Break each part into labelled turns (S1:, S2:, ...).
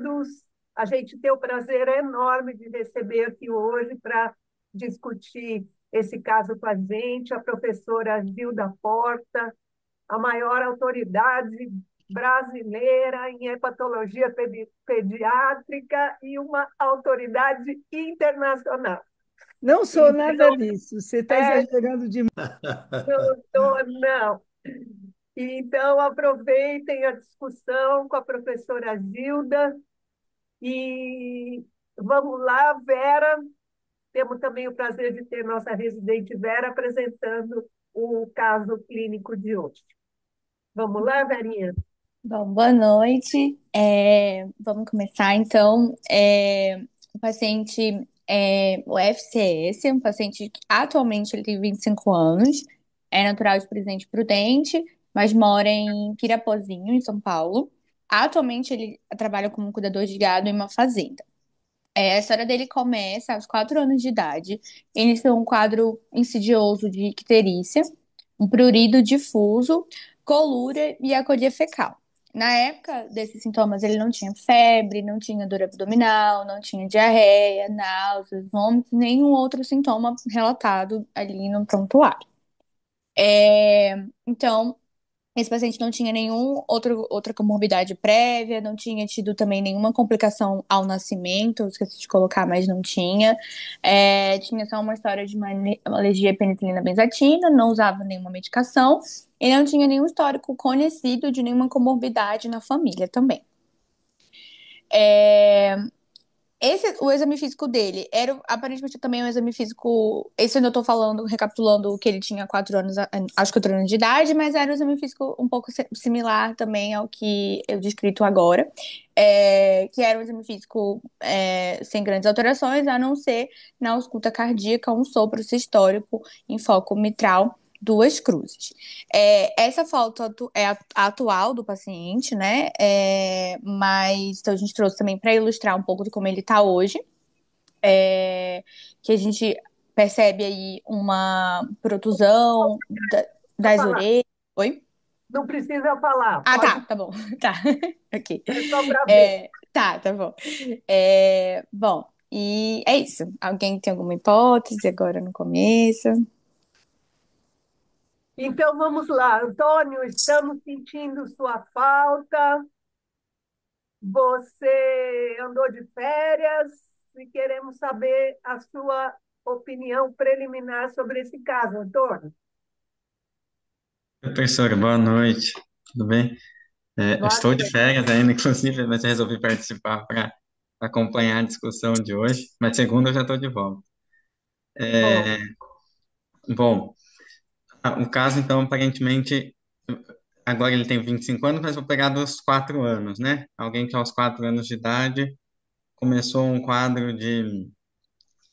S1: todos. A gente tem o prazer enorme de receber aqui hoje para discutir esse caso com a gente, a professora Gilda Porta, a maior autoridade brasileira em hepatologia pediátrica e uma autoridade internacional.
S2: Não sou nada
S1: Então,
S2: disso. Você está
S1: é,
S2: exagerando demais.
S1: doutor, não. Então, aproveitem a discussão com a professora Gilda e vamos lá, Vera. Temos também o prazer de ter nossa residente Vera apresentando o caso clínico de hoje. Vamos lá, Verinha?
S3: Bom, boa noite. Vamos começar então. O paciente é o FCS, um paciente que atualmente ele tem 25 anos, é natural de Presidente Prudente, mas mora em Pirapozinho, em São Paulo. Atualmente ele trabalha como cuidador de gado em uma fazenda. A história dele começa aos 4 anos de idade. Iniciou um quadro insidioso de icterícia, um prurido difuso, colúria e acodia fecal. Na época desses sintomas, ele não tinha febre, não tinha dor abdominal, não tinha diarreia, náuseas, vômitos, nenhum outro sintoma relatado ali no prontuário. Então, esse paciente não tinha outra comorbidade prévia, não tinha tido também nenhuma complicação ao nascimento, eu esqueci de colocar, mas não tinha. Tinha só uma história de uma alergia à penicilina benzatina, não usava nenhuma medicação e não tinha nenhum histórico conhecido de nenhuma comorbidade na família também. É, o exame físico dele era aparentemente também um exame físico. Esse eu ainda tô falando, recapitulando que ele tinha 4 anos, acho que 4 anos de idade, mas era um exame físico um pouco similar também ao que eu descrito agora. Que era um exame físico sem grandes alterações, a não ser na ausculta cardíaca, um sopro sistólico em foco mitral. Duas cruzes. Essa foto é a atual do paciente, né? Mas então a gente trouxe também para ilustrar um pouco de como ele está hoje, que a gente percebe aí uma protusão
S1: Precisa
S3: das
S1: falar.
S3: orelhas. Oi?
S1: Não precisa falar,
S3: Ah,
S1: pode,
S3: tá bom. Tá. Ok.
S1: é só para ver.
S3: Tá bom. Bom, e é isso. Alguém tem alguma hipótese agora no começo?
S1: Então vamos lá, Antônio, estamos sentindo sua falta. Você andou de férias e queremos saber a sua opinião preliminar sobre esse caso, Antônio.
S4: Oi, professora, boa noite, tudo bem? Eu
S1: Boa
S4: estou de
S1: noite.
S4: férias ainda, inclusive, mas eu resolvi participar para acompanhar a discussão de hoje, mas segunda eu já estou de volta.
S1: Bom,
S4: É, bom, o caso, então, aparentemente, agora ele tem 25 anos, mas vou pegar dos 4 anos, né? Alguém que aos 4 anos de idade começou um quadro de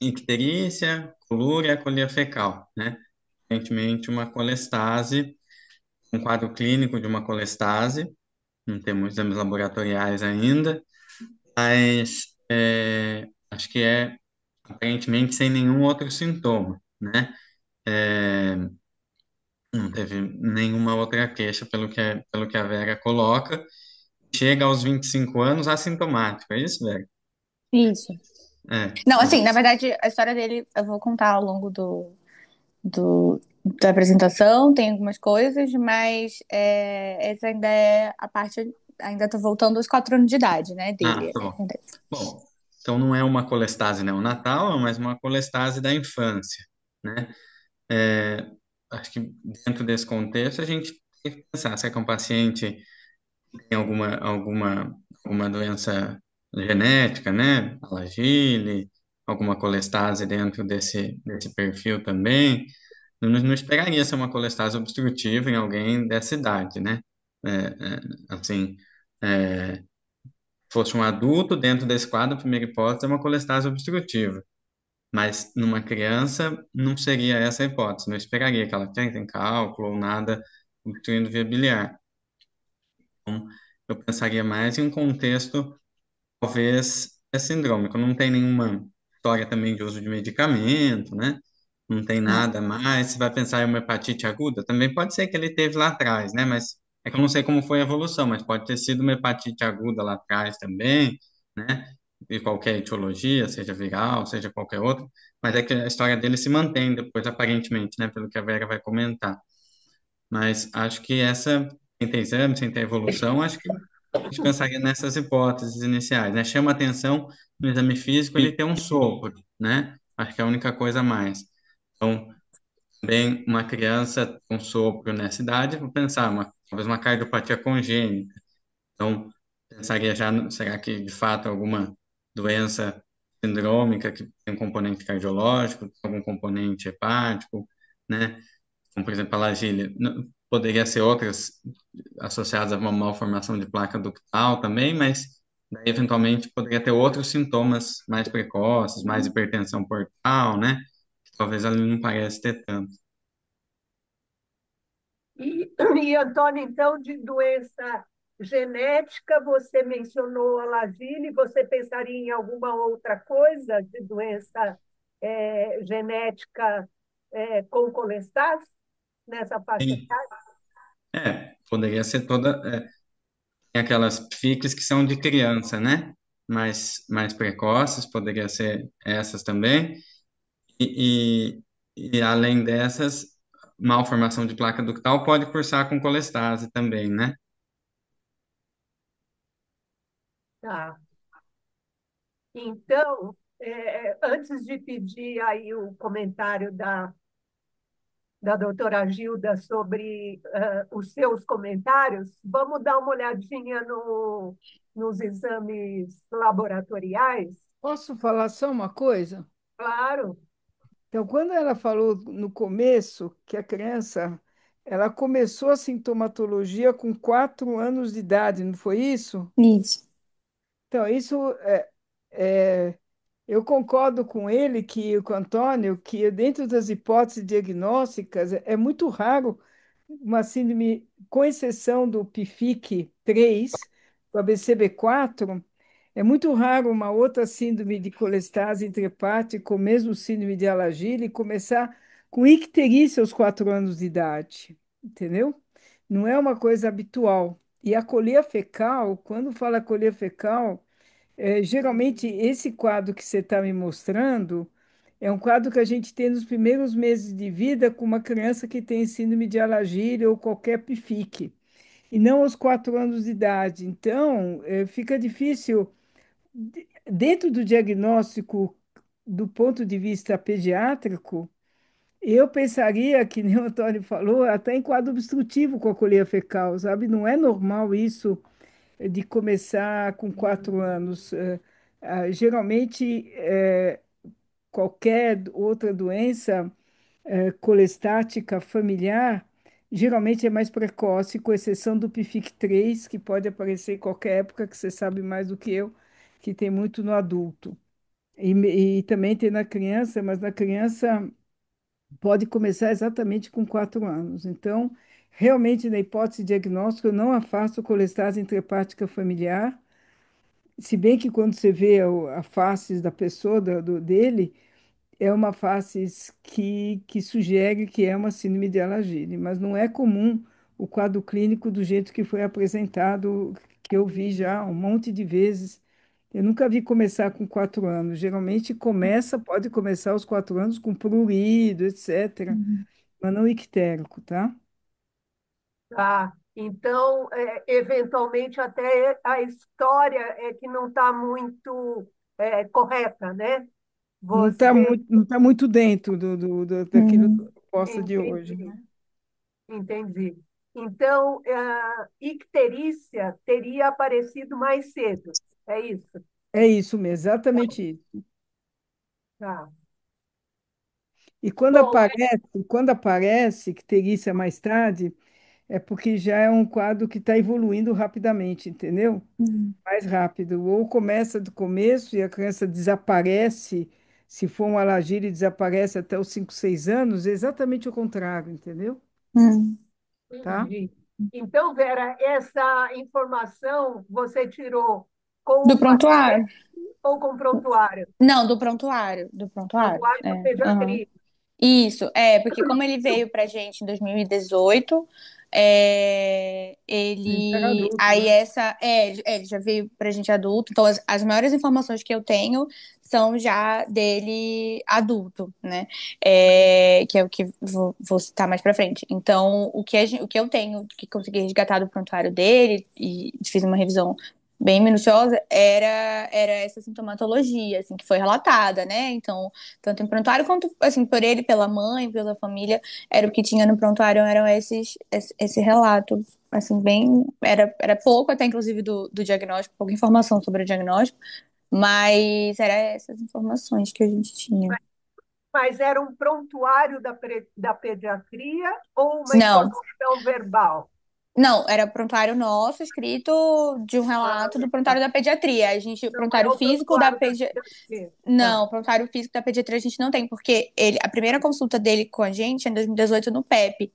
S4: icterícia, colúria, colia fecal, né? Aparentemente uma colestase, um quadro clínico de uma colestase, não temos exames laboratoriais ainda, mas acho que é aparentemente sem nenhum outro sintoma, né? É, não teve nenhuma outra queixa pelo que a Vera coloca. Chega aos 25 anos assintomático, é isso, Vera?
S3: Isso.
S4: É,
S3: Não,
S4: bom,
S3: assim, na verdade, a história dele eu vou contar ao longo da apresentação, tem algumas coisas, mas essa ainda é a parte, ainda tô voltando aos 4 anos de idade, né, dele.
S4: tá bom. Bom, então não é uma colestase neonatal, mas uma colestase da infância, né? É, acho que dentro desse contexto a gente tem que pensar se é que um paciente tem alguma doença genética, né? Alagile, alguma colestase dentro desse perfil também. Não esperaria ser uma colestase obstrutiva em alguém dessa idade, né? Assim, é, fosse um adulto dentro desse quadro, a primeira hipótese é uma colestase obstrutiva. Mas numa criança não seria essa a hipótese. Não esperaria que ela tenha cálculo ou nada obstruindo via biliar. Então, eu pensaria mais em um contexto, talvez, sindrômico. Não tem nenhuma história também de uso de medicamento, né? Não tem
S3: Não.
S4: nada mais. Você vai pensar em uma hepatite aguda? Também pode ser que ele teve lá atrás, né? Mas é que eu não sei como foi a evolução, mas pode ter sido uma hepatite aguda lá atrás também. né? De qualquer etiologia, seja viral, seja qualquer outra, mas é que a história dele se mantém depois, aparentemente, né? Pelo que a Vera vai comentar. Mas acho que sem ter exame, sem ter evolução, acho que a gente pensaria nessas hipóteses iniciais, né? Chama atenção no exame físico ele ter um sopro, né? Acho que é a única coisa a mais. Então, também uma criança com sopro nessa idade, vou pensar, talvez uma cardiopatia congênita. Então, pensaria já, será que de fato alguma doença sindrômica que tem um componente cardiológico, algum componente hepático, né? Como, por exemplo, a Lagília. Poderia ser outras associadas a uma malformação de placa ductal também, mas daí, eventualmente, poderia ter outros sintomas mais precoces, mais hipertensão portal, né? Que talvez ela não parece ter tanto.
S1: Antônio, então, de doença genética, você mencionou a Lagine, você pensaria em alguma outra coisa de doença genética com colestats nessa faixa
S4: Sim.
S1: etária?
S4: Poderia ser tem aquelas FICs que são de criança, né? Mais precoces, poderia ser essas também. E, e além dessas, malformação de placa ductal pode cursar com colestase também, né?
S1: Tá. Então, antes de pedir aí o comentário da doutora Gilda sobre os seus comentários, vamos dar uma olhadinha nos exames laboratoriais?
S2: Posso falar só uma coisa?
S1: Claro.
S2: Então, quando ela falou no começo que a criança, ela começou a sintomatologia com 4 anos de idade, não foi isso?
S3: Isso.
S2: Então, é, eu concordo com ele, com o Antônio, que dentro das hipóteses diagnósticas é muito raro uma síndrome, com exceção do PIFIC 3, o ABCB4, é muito raro uma outra síndrome de colestase intrahepática, ou mesmo síndrome de Alagille, começar com icterícia aos 4 anos de idade, entendeu? Não é uma coisa habitual. E a colia fecal, quando fala colia fecal, geralmente esse quadro que você está me mostrando é um quadro que a gente tem nos primeiros meses de vida com uma criança que tem síndrome de Alagille ou qualquer PFIC, e não aos 4 anos de idade. Então, fica difícil dentro do diagnóstico, do ponto de vista pediátrico, eu pensaria, que nem o Antônio falou, até em quadro obstrutivo com a colia fecal, sabe? Não é normal isso de começar com 4 anos. Geralmente, qualquer outra doença colestática familiar, geralmente é mais precoce, com exceção do PIFIC 3, que pode aparecer em qualquer época, que você sabe mais do que eu, que tem muito no adulto. E também tem na criança, mas na criança pode começar exatamente com 4 anos. Então, realmente, na hipótese diagnóstica, eu não afasto colestase intrahepática familiar, se bem que quando você vê a face da pessoa, dele, é uma face que sugere que é uma síndrome de Alagille, mas não é comum o quadro clínico do jeito que foi apresentado, que eu vi já um monte de vezes. Eu nunca vi começar com 4 anos. Geralmente pode começar aos 4 anos com prurido, etc.,
S3: Uhum.
S2: mas não ictérico, tá?
S1: Tá. Então, eventualmente, até a história é que não está muito correta, né? Você
S2: Não tá muito dentro daquilo da
S3: Uhum.
S2: proposta de hoje,
S1: entende?
S2: né?
S1: Entendi. Então, a icterícia teria aparecido mais cedo, é isso?
S2: É isso mesmo, exatamente isso.
S1: Tá.
S2: E
S1: Bom,
S2: quando aparece que terícia mais tarde, é porque já é um quadro que está evoluindo rapidamente, entendeu?
S3: Uhum.
S2: Mais rápido. Ou começa do começo e a criança desaparece, se for um alagire, desaparece até os 5, 6 anos, é exatamente o contrário, entendeu?
S3: Uhum.
S2: Tá?
S1: entendi. Então, Vera, essa informação você tirou com
S3: Do
S1: o paciente
S3: prontuário?
S1: ou com o prontuário?
S3: Não, do prontuário. Do prontuário.
S1: Prontuário do
S3: É. Aham.
S1: pediatria.
S3: Isso, porque como ele veio pra gente em 2018,
S2: Ele já era
S3: Ele.
S2: adulto,
S3: Aí
S2: né?
S3: essa. Ele já veio pra gente adulto. Então, as maiores informações que eu tenho são já dele adulto, né? Que é o que vou citar mais pra frente. Então, o que eu tenho, que consegui resgatar do prontuário dele, e fiz uma revisão bem minuciosa, era essa sintomatologia, assim, que foi relatada, né? Então, tanto em prontuário quanto, assim, por ele, pela mãe, pela família, era o que tinha no prontuário, eram esse relato, assim, bem, era pouco até, inclusive, do diagnóstico, pouca informação sobre o diagnóstico, mas era essas informações que a gente tinha.
S1: Mas era um prontuário da pediatria ou uma
S3: Não,
S1: informação verbal?
S3: não, era prontuário nosso, escrito de um relato do
S1: Tá.
S3: prontuário da pediatria. A gente,
S1: Não é
S3: prontuário
S1: o
S3: físico da
S1: prontuário da
S3: pediatria.
S1: pediatria. Tá,
S3: Não, o prontuário físico da pediatria a gente não tem, porque a primeira consulta dele com a gente é em 2018 no PEP.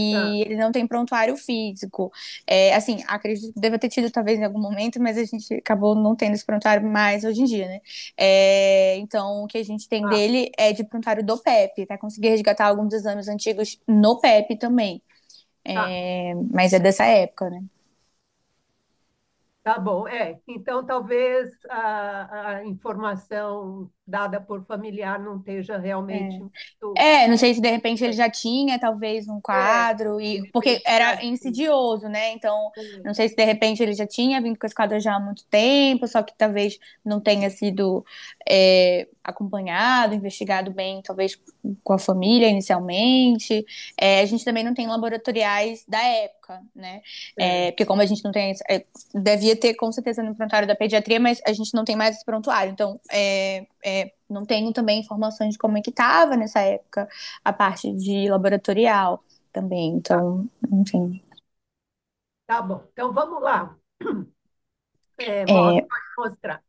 S1: tá.
S3: E ele não tem prontuário físico. Assim, acredito que deva ter tido talvez em algum momento, mas a gente acabou não tendo esse prontuário mais hoje em dia, né? Então, o que a gente tem
S1: Ah,
S3: dele é de prontuário do PEP, tá? Consegui resgatar alguns exames antigos no PEP também.
S1: tá.
S3: Mas é dessa época, né?
S1: Tá bom, Então, talvez a informação dada por familiar não esteja realmente muito.
S3: Não sei se de repente ele já tinha talvez um
S1: É,
S3: quadro,
S1: de
S3: e porque
S1: repente já
S3: era
S1: tinha.
S3: insidioso, né? Então,
S1: É,
S3: não sei se de repente ele já tinha vindo com esse quadro já há muito tempo, só que talvez não tenha sido acompanhado, investigado bem, talvez com a família inicialmente. A gente também não tem laboratoriais da época, né?
S1: é,
S3: Porque como a gente não tem, devia ter com certeza no prontuário da pediatria, mas a gente não tem mais esse prontuário. Então, não tenho também informações de como é que estava nessa época a parte de laboratorial também.
S1: tá,
S3: Então, enfim.
S1: tá bom. Então, vamos lá.
S3: É,
S1: Pode mostrar.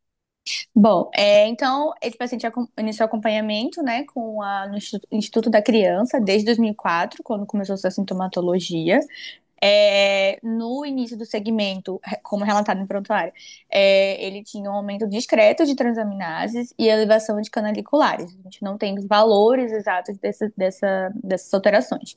S3: bom, então esse paciente iniciou acompanhamento, né, no Instituto da Criança desde 2004, quando começou sua sintomatologia. No início do segmento, como relatado no prontuário, ele tinha um aumento discreto de transaminases e elevação de canaliculares. A gente não tem os valores exatos dessas alterações.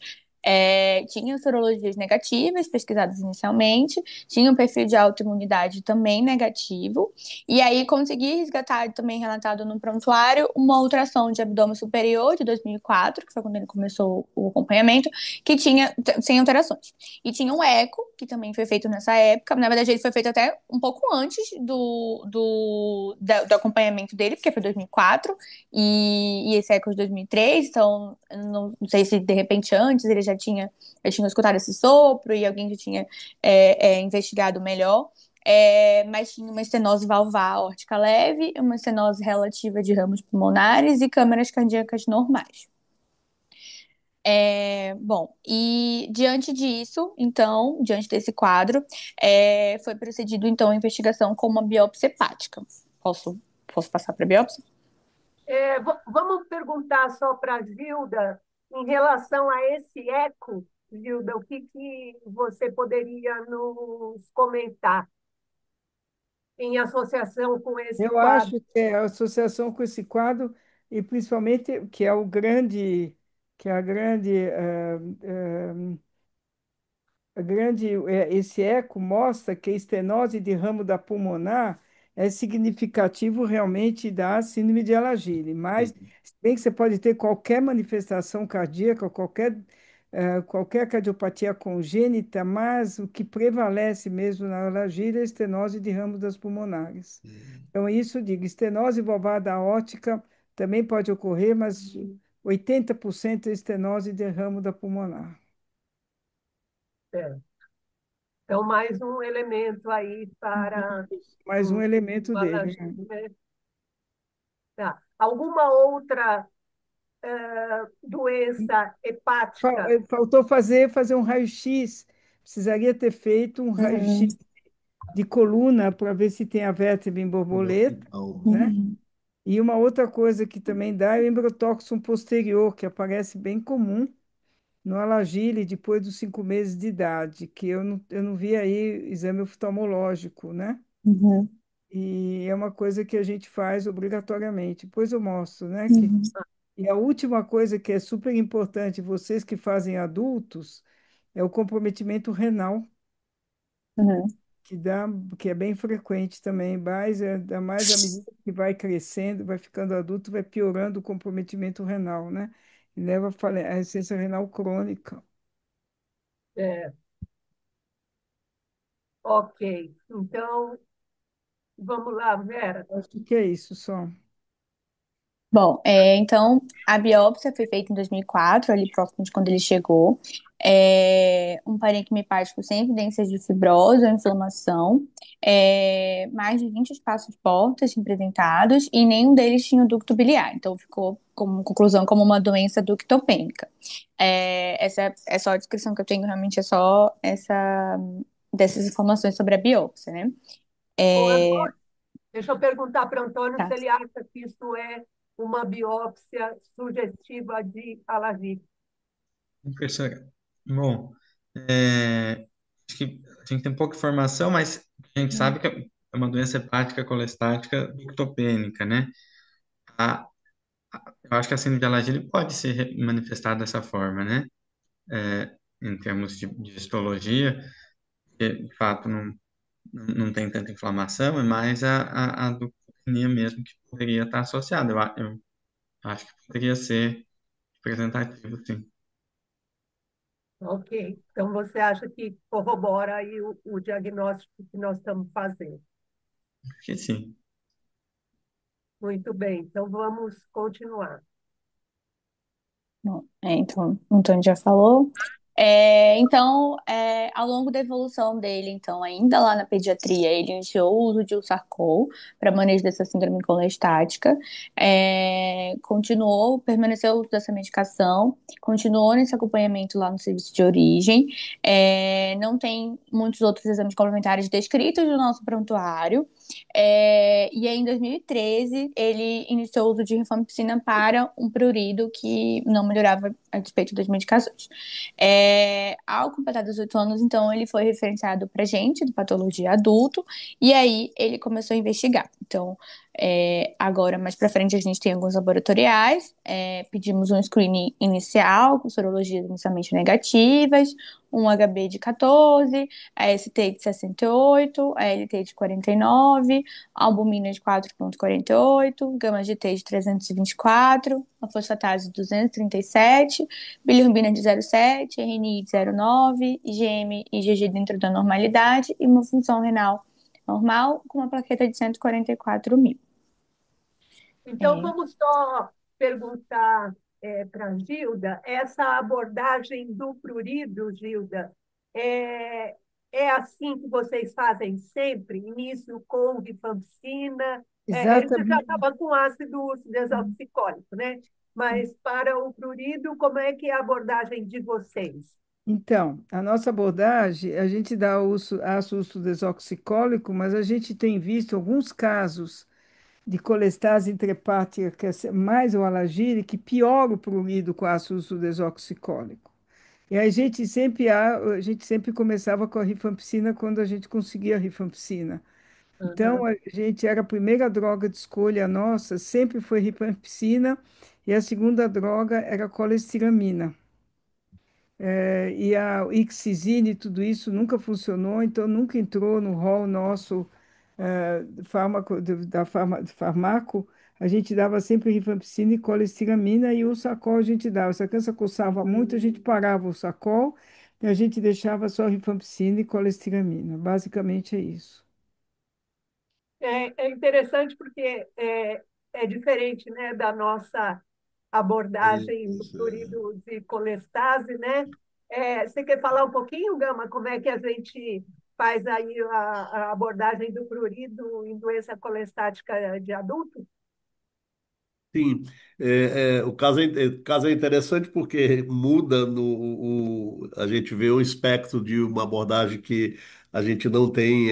S3: Tinha sorologias negativas pesquisadas inicialmente, tinha um perfil de autoimunidade também negativo, e aí consegui resgatar também relatado no prontuário uma ultrassom de abdômen superior de 2004, que foi quando ele começou o acompanhamento, que tinha sem alterações. E tinha um eco, que também foi feito nessa época. Na verdade, ele foi feito até um pouco antes do acompanhamento dele, porque foi 2004, e esse eco de 2003. Então, eu não sei se de repente antes eu tinha escutado esse sopro e alguém já tinha investigado melhor. Mas tinha uma estenose valvar aórtica leve, uma estenose relativa de ramos pulmonares e câmaras cardíacas normais. Bom, e diante disso, então, diante desse quadro, foi procedido então a investigação com uma biópsia hepática. Posso passar para a biópsia?
S1: Vamos perguntar só para a Gilda, em relação a esse eco, Gilda, que você poderia nos comentar em associação com esse
S2: Eu
S1: quadro?
S2: acho que é a associação com esse quadro, e principalmente que é o grande, que é esse eco mostra que a estenose de ramo da pulmonar é significativo realmente da síndrome de Alagille, mas se bem que você pode ter qualquer manifestação cardíaca, qualquer cardiopatia congênita, mas o que prevalece mesmo na Alagille é a estenose de ramo das pulmonares. Então, isso eu digo, estenose valvar aórtica também pode ocorrer, mas 80% é estenose de ramo da pulmonar.
S1: É. Então, mais um elemento aí para
S2: Mais um
S1: o
S2: elemento dele, né?
S1: Alzheimer. Tá. Alguma outra doença hepática?
S2: Faltou fazer um raio-x. Precisaria ter feito um
S3: Uhum,
S2: raio-x de coluna para ver se tem a vértebra em borboleta, né?
S3: uhum,
S2: E uma outra coisa que também dá é o embrotóxon posterior, que aparece bem comum no Alagille depois dos 5 meses de idade, que eu não vi aí exame oftalmológico, né?
S3: uhum,
S2: E é uma coisa que a gente faz obrigatoriamente. Depois eu mostro, né?
S3: uhum,
S2: E a última coisa que é super importante, vocês que fazem adultos, é o comprometimento renal,
S3: Uhum.
S2: que dá, que é bem frequente também, mas ainda mais à medida que vai crescendo, vai ficando adulto, vai piorando o comprometimento renal, né? E leva à insuficiência renal crônica.
S1: É, ok. Então, vamos lá, Vera.
S2: Acho que é isso só.
S3: Bom, então a biópsia foi feita em 2004, ali próximo de quando ele chegou. Um parênquima hepático sem evidências de fibrose ou inflamação, mais de 20 espaços portas representados e nenhum deles tinha o ducto biliar. Então ficou como conclusão como uma doença ductopênica. Essa é só a descrição que eu tenho, realmente é só essa dessas informações sobre a biópsia, né?
S1: Ô,
S3: É,
S1: Antônio, deixa eu perguntar para o Antônio se
S3: tá.
S1: ele acha que isso é uma biópsia sugestiva de alagite.
S4: Professora, bom, acho que a gente tem pouca informação, mas a gente sabe que é uma doença hepática colestática ductopênica, né? A, eu acho que a síndrome de Alagille pode se manifestar dessa forma, né? Em termos de histologia, que de fato não tem tanta inflamação, é mais a ductopenia mesmo que poderia estar associada. Eu acho que poderia ser representativo, sim.
S1: Ok. Então, você acha que corrobora aí o diagnóstico que nós estamos fazendo?
S4: Acho que sim.
S1: Muito bem. Então, vamos continuar.
S3: Bom, então, o Antônio já falou. Ao longo da evolução dele, então, ainda lá na pediatria, ele iniciou o uso de Usarcol para manejo dessa síndrome colestática, permaneceu o uso dessa medicação, continuou nesse acompanhamento lá no serviço de origem, não tem muitos outros exames complementares descritos no nosso prontuário, e aí, em 2013, ele iniciou o uso de rifampicina para um prurido que não melhorava a despeito das medicações. Ao completar 18 anos, então, ele foi referenciado para gente, de patologia adulto, e aí ele começou a investigar. Então, agora, mais para frente, a gente tem alguns laboratoriais, pedimos um screening inicial, com sorologias inicialmente negativas, um HB de 14, a ST de 68, a LT de 49, albumina de 4,48, gama GT de 324, a fosfatase de 237, bilirrubina de 0,7, RNI de 0,9, IgM e IgG dentro da normalidade e uma função renal normal com uma plaqueta de 144 mil.
S1: Então,
S3: É,
S1: vamos só perguntar para a Gilda, essa abordagem do prurido, Gilda, é, é assim que vocês fazem sempre? Início com rifampicina, você já
S2: Exatamente.
S1: estava com ácido desoxicólico, né? Mas para o prurido, como é que é a abordagem de vocês?
S2: Então, a nossa abordagem, a gente dá ácido desoxicólico, mas a gente tem visto alguns casos de colestase intrahepática, que é mais o alagire, que piora o prurido com ácido desoxicólico. E a gente sempre começava com a rifampicina quando a gente conseguia a rifampicina. Então,
S1: Aham.
S2: a gente era a primeira droga de escolha nossa, sempre foi rifampicina, e a segunda droga era a colestiramina. E a Ixizine e tudo isso nunca funcionou, então nunca entrou no rol nosso fármaco, do farmaco. A gente dava sempre rifampicina e colestiramina e o sacol a gente dava. Se a criança coçava muito, a gente parava o sacol e a gente deixava só rifampicina e colestiramina. Basicamente é isso.
S1: É interessante porque é diferente, né, da nossa abordagem do
S5: Isso, é.
S1: prurido de colestase, né? Você quer falar um pouquinho, Gama, como é que a gente faz aí a abordagem do prurido em doença colestática de adulto?
S5: Sim, o caso é interessante porque muda a gente vê o espectro de uma abordagem que a gente não tem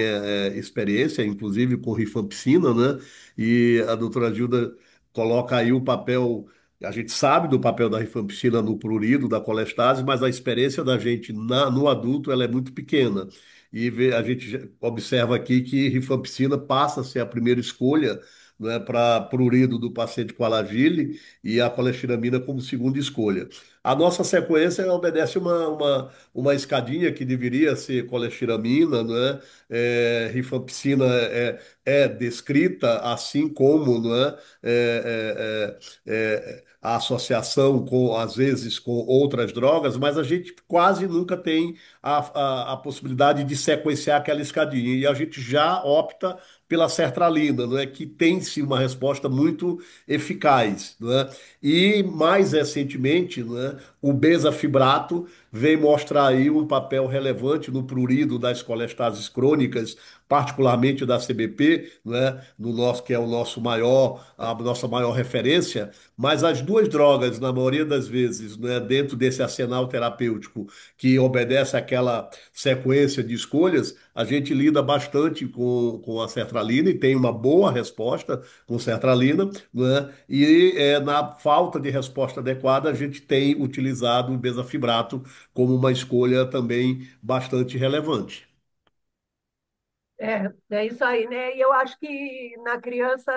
S5: experiência, inclusive com rifampicina, né? E a doutora Gilda coloca aí o papel, a gente sabe do papel da rifampicina no prurido, da colestase, mas a experiência da gente no adulto ela é muito pequena. A gente observa aqui que rifampicina passa a ser a primeira escolha né, para prurido do paciente com Alagile e a colestiramina como segunda escolha. A nossa sequência obedece uma escadinha que deveria ser colestiramina, né? Rifampicina é descrita assim como, né? A associação com, às vezes, com outras drogas, mas a gente quase nunca tem a possibilidade de sequenciar aquela escadinha. E a gente já opta pela sertralina, não é? Que tem-se uma resposta muito eficaz, não é? E mais recentemente, não é? O bezafibrato vem mostrar aí um papel relevante no prurido das colestases crônicas, particularmente da CBP, não é? No nosso que é o nosso maior, a nossa maior referência, mas as duas drogas, na maioria das vezes, não é? Dentro desse arsenal terapêutico que obedece àquela sequência de escolhas, a gente lida bastante com a sertralina e tem uma boa resposta com sertralina, né? E na falta de resposta adequada, a gente tem utilizado o bezafibrato como uma escolha também bastante relevante.
S1: É isso aí, né? E eu acho que na criança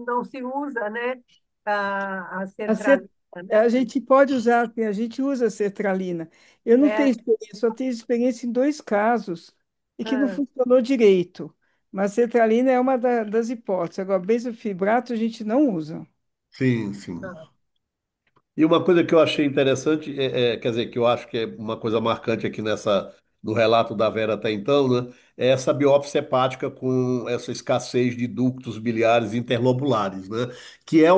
S1: não se usa, né, a
S2: A, ce-
S1: sertralina,
S2: a
S1: né?
S2: gente pode usar, assim, a gente usa sertralina. Eu não tenho
S1: É,
S2: experiência, só tenho experiência em dois casos e que não
S1: ah,
S2: funcionou direito. Mas sertralina é uma das hipóteses. Agora, benzofibrato a gente não usa.
S5: Sim, sim.
S1: ah.
S5: E uma coisa que eu achei interessante, quer dizer, que eu acho que é uma coisa marcante aqui no relato da Vera até então, né? É essa biópsia hepática com essa escassez de ductos biliares interlobulares, né? Que é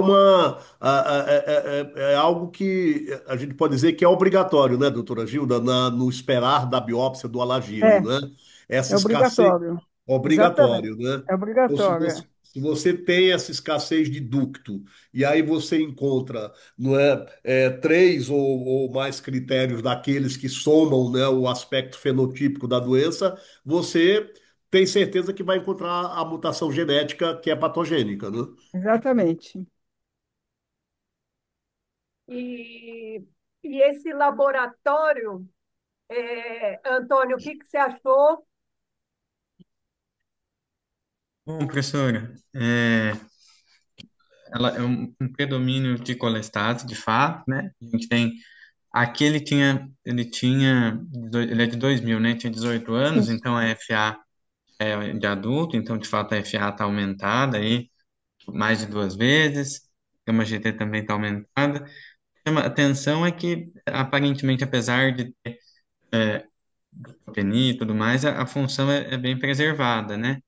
S5: é algo que a gente pode dizer que é obrigatório, né, doutora Gilda, no esperar da biópsia do alagile,
S2: É,
S5: né? Essa
S2: é
S5: escassez
S2: obrigatório. Exatamente.
S5: obrigatório, né?
S2: É
S5: Então,
S2: obrigatório.
S5: se você tem essa escassez de ducto e aí você encontra, não três ou mais critérios daqueles que somam, né, o aspecto fenotípico da doença, você tem certeza que vai encontrar a mutação genética que é patogênica, né?
S2: Exatamente.
S1: E, e esse laboratório, Antônio, o que que você achou?
S4: Bom, professora, ela é um predomínio de colestase, de fato, né? A gente tem, aqui ele é de 2000, né? Tinha 18 anos,
S2: Sim.
S4: então a FA é de adulto, então de fato a FA está aumentada aí mais de duas vezes, a gama GT também está aumentada. Chama a atenção é que aparentemente, apesar de ter PNI e tudo mais, a função é bem preservada, né?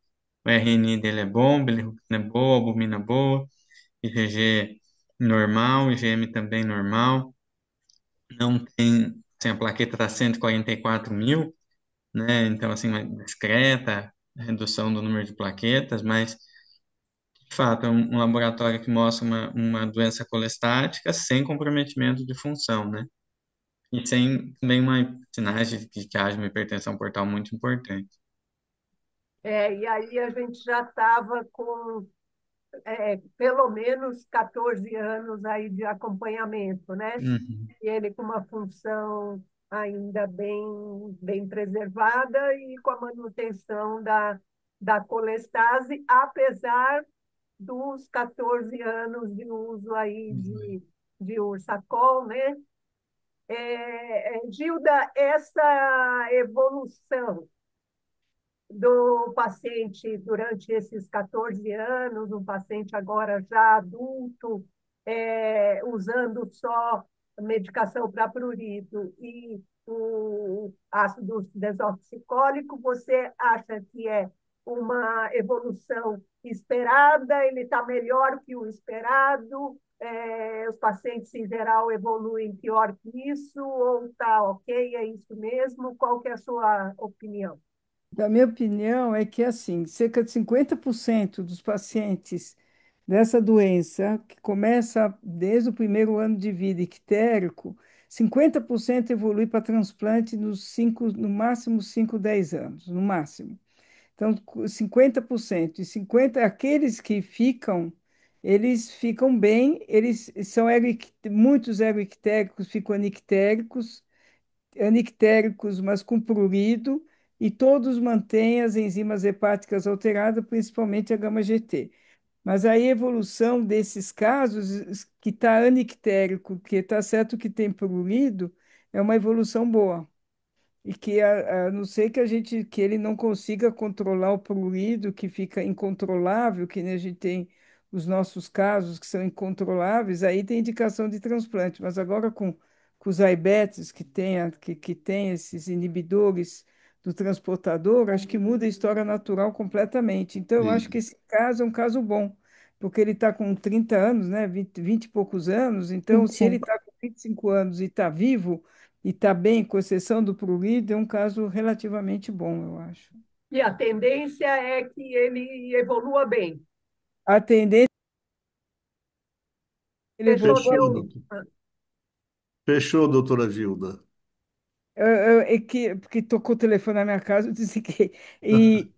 S4: O RNI dele é bom, bilirrubina é boa, albumina é boa, IgG normal, IgM também normal. Não tem, assim, a plaqueta está 144.000, né? Então, assim, uma discreta redução do número de plaquetas, mas, de fato, é um laboratório que mostra uma doença colestática sem comprometimento de função, né? E sem também sinais de que haja uma hipertensão portal muito importante.
S1: E aí a gente já estava com pelo menos 14 anos aí de acompanhamento, né?
S4: Uhum.
S1: E ele com uma função ainda bem preservada e com a manutenção da colestase, apesar dos 14 anos de uso aí de Ursacol, né? Gilda, essa evolução do paciente durante esses 14 anos, um paciente agora já adulto, usando só medicação para prurito e o ácido desoxicólico, você acha que é uma evolução esperada? Ele está melhor que o esperado? Os pacientes em geral evoluem pior que isso ou está ok, é isso mesmo? Qual que é a sua opinião?
S2: A minha opinião é que, assim, cerca de 50% dos pacientes dessa doença, que começa desde o primeiro ano de vida ictérico, 50% evolui para transplante no máximo 5, 10 anos, no máximo. Então, 50%. E 50, aqueles que ficam, eles ficam bem, eles são muitos eroictéricos ficam anictéricos, mas com prurido, e todos mantêm as enzimas hepáticas alteradas, principalmente a gama-GT. Mas aí a evolução desses casos que está anictérico, que está certo que tem prurido, é uma evolução boa. E que a não ser que que ele não consiga controlar o poluído, que fica incontrolável, que nem a gente tem os nossos casos que são incontroláveis, aí tem indicação de transplante. Mas agora com os diabetes que tem esses inibidores do transportador, acho que muda a história natural completamente. Então, eu acho que
S5: Sim,
S2: esse caso é um caso bom, porque ele está com 30 anos, né, 20 e poucos anos, então se ele
S3: 25.
S2: está com 25 anos e está vivo, e está bem, com exceção do prurido, é um caso relativamente bom, eu acho.
S1: E a tendência é que ele evolua bem.
S2: A tendência é que ele
S1: Fechou
S2: evolua
S5: fechou,
S1: teu.
S2: bem.
S5: doutor. Fechou, doutora Gilda.
S2: É que, porque tocou o telefone na minha casa, eu desliguei. E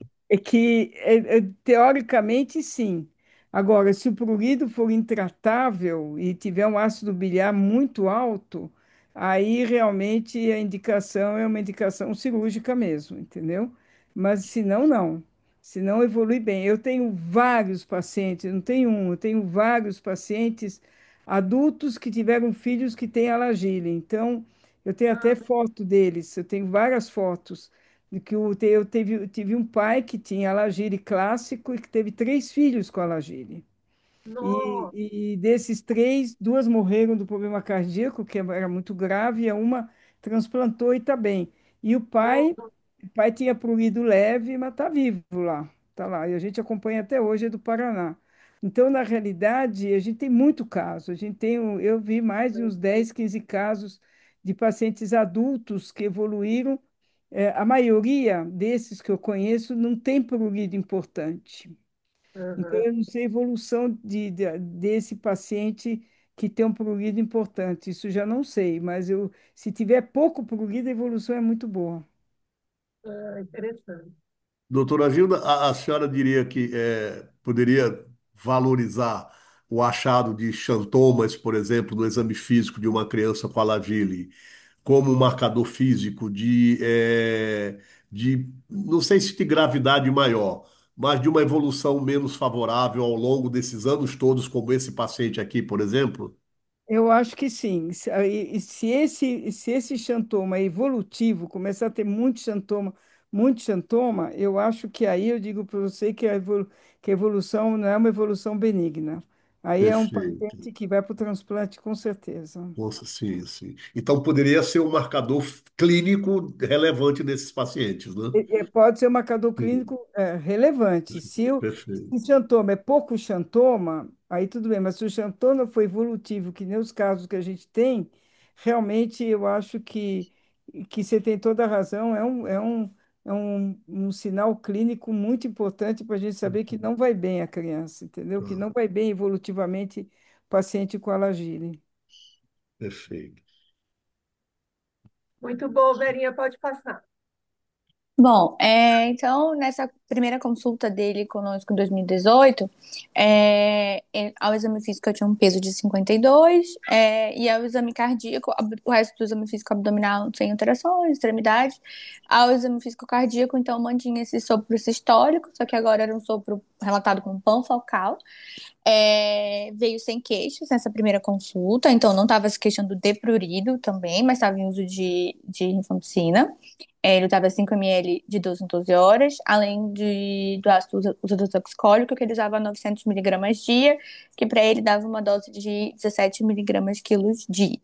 S2: teoricamente, sim. Agora, se o prurido for intratável e tiver um ácido biliar muito alto, aí realmente a indicação é uma indicação cirúrgica mesmo, entendeu? Mas se não, não. Se não evolui bem. Eu tenho vários pacientes, não tenho um, eu tenho vários pacientes adultos que tiveram filhos que têm alergia. Então, eu tenho até foto deles, eu tenho várias fotos. De que eu tive um pai que tinha Alagire clássico e que teve três filhos com Alagire.
S1: Nossa,
S2: E desses três, duas morreram do problema cardíaco, que era muito grave, e a uma transplantou e está bem. E
S1: nossa,
S2: o pai tinha prurido leve, mas está vivo lá. Está lá. E a gente acompanha até hoje, é do Paraná. Então, na realidade, a gente tem muito caso. Eu vi mais de uns 10, 15 casos de pacientes adultos que evoluíram. A maioria desses que eu conheço não tem prurido importante. Então,
S1: aham.
S2: eu não sei a evolução desse paciente que tem um prurido importante. Isso já não sei, mas se tiver pouco prurido, a evolução é muito boa.
S1: Interessante.
S5: Doutora Gilda, a senhora diria que poderia valorizar o achado de xantomas, por exemplo, no exame físico de uma criança com Alagille, como um marcador físico não sei se de gravidade maior, mas de uma evolução menos favorável ao longo desses anos todos, como esse paciente aqui, por exemplo?
S2: Eu acho que sim. Se esse xantoma é evolutivo, começar a ter muito xantoma, eu acho que aí eu digo para você que a evolução não é uma evolução benigna. Aí é um
S5: Perfeito.
S2: paciente que vai para o transplante com certeza.
S5: Nossa, sim, sim. Então poderia ser um marcador clínico relevante nesses pacientes, né?
S2: Pode ser um marcador
S5: Sim,
S2: clínico relevante. Se o
S5: perfeito.
S2: xantoma é pouco xantoma, aí tudo bem, mas se o xantoma foi evolutivo, que nem os casos que a gente tem, realmente eu acho que você tem toda a razão, um sinal clínico muito importante para a gente saber que não vai bem a criança, entendeu? Que
S5: Ah,
S2: não vai bem evolutivamente o paciente com alagile.
S5: perfeito.
S1: Muito bom, Verinha, pode passar.
S3: Bom, então, nessa primeira consulta dele conosco em 2018, ao exame físico eu tinha um peso de 52, e ao exame cardíaco, o resto do exame físico abdominal sem alterações, extremidades. Ao exame físico cardíaco, então, mantinha esse sopro sistólico, só que agora era um sopro relatado com panfocal. Veio sem queixas nessa primeira consulta, então não estava se queixando de prurido também, mas estava em uso de rifampicina. Ele usava 5 ml de 12 em 12 horas, além do ácido ursodeoxicólico, que ele usava 900 miligramas dia, que para ele dava uma dose de 17 miligramas quilos dia.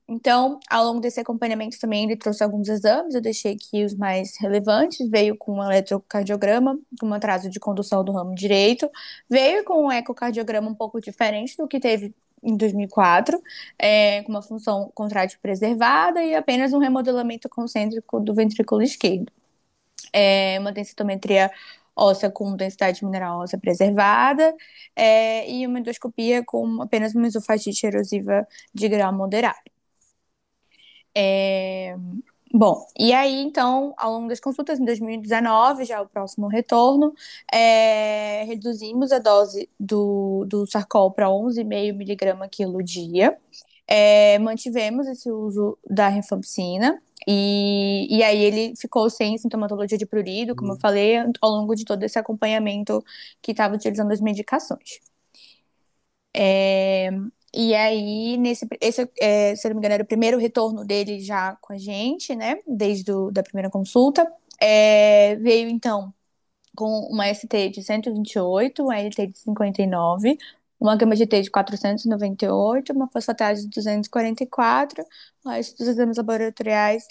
S3: Então, ao longo desse acompanhamento também ele trouxe alguns exames, eu deixei aqui os mais relevantes, veio com um eletrocardiograma, com um atraso de condução do ramo direito, veio com um ecocardiograma um pouco diferente do que teve em 2004, com uma função contrátil preservada e apenas um remodelamento concêntrico do ventrículo esquerdo. Uma densitometria óssea com densidade mineral óssea preservada, e uma endoscopia com apenas uma esofagite erosiva de grau moderado. É, Bom, e aí, então, ao longo das consultas, em 2019, já o próximo retorno, reduzimos a dose do Sarcol para 11,5 miligrama quilo dia. Mantivemos esse uso da rifampicina, E aí ele ficou sem sintomatologia de prurido, como eu falei, ao longo de todo esse acompanhamento que estava utilizando as medicações. E aí, se eu não me engano, era o primeiro retorno dele já com a gente, né? Desde da primeira consulta. Veio, então, com uma ST de 128, uma LT de 59, uma gama GT de 498, uma fosfatase de 244, o resto dos exames laboratoriais,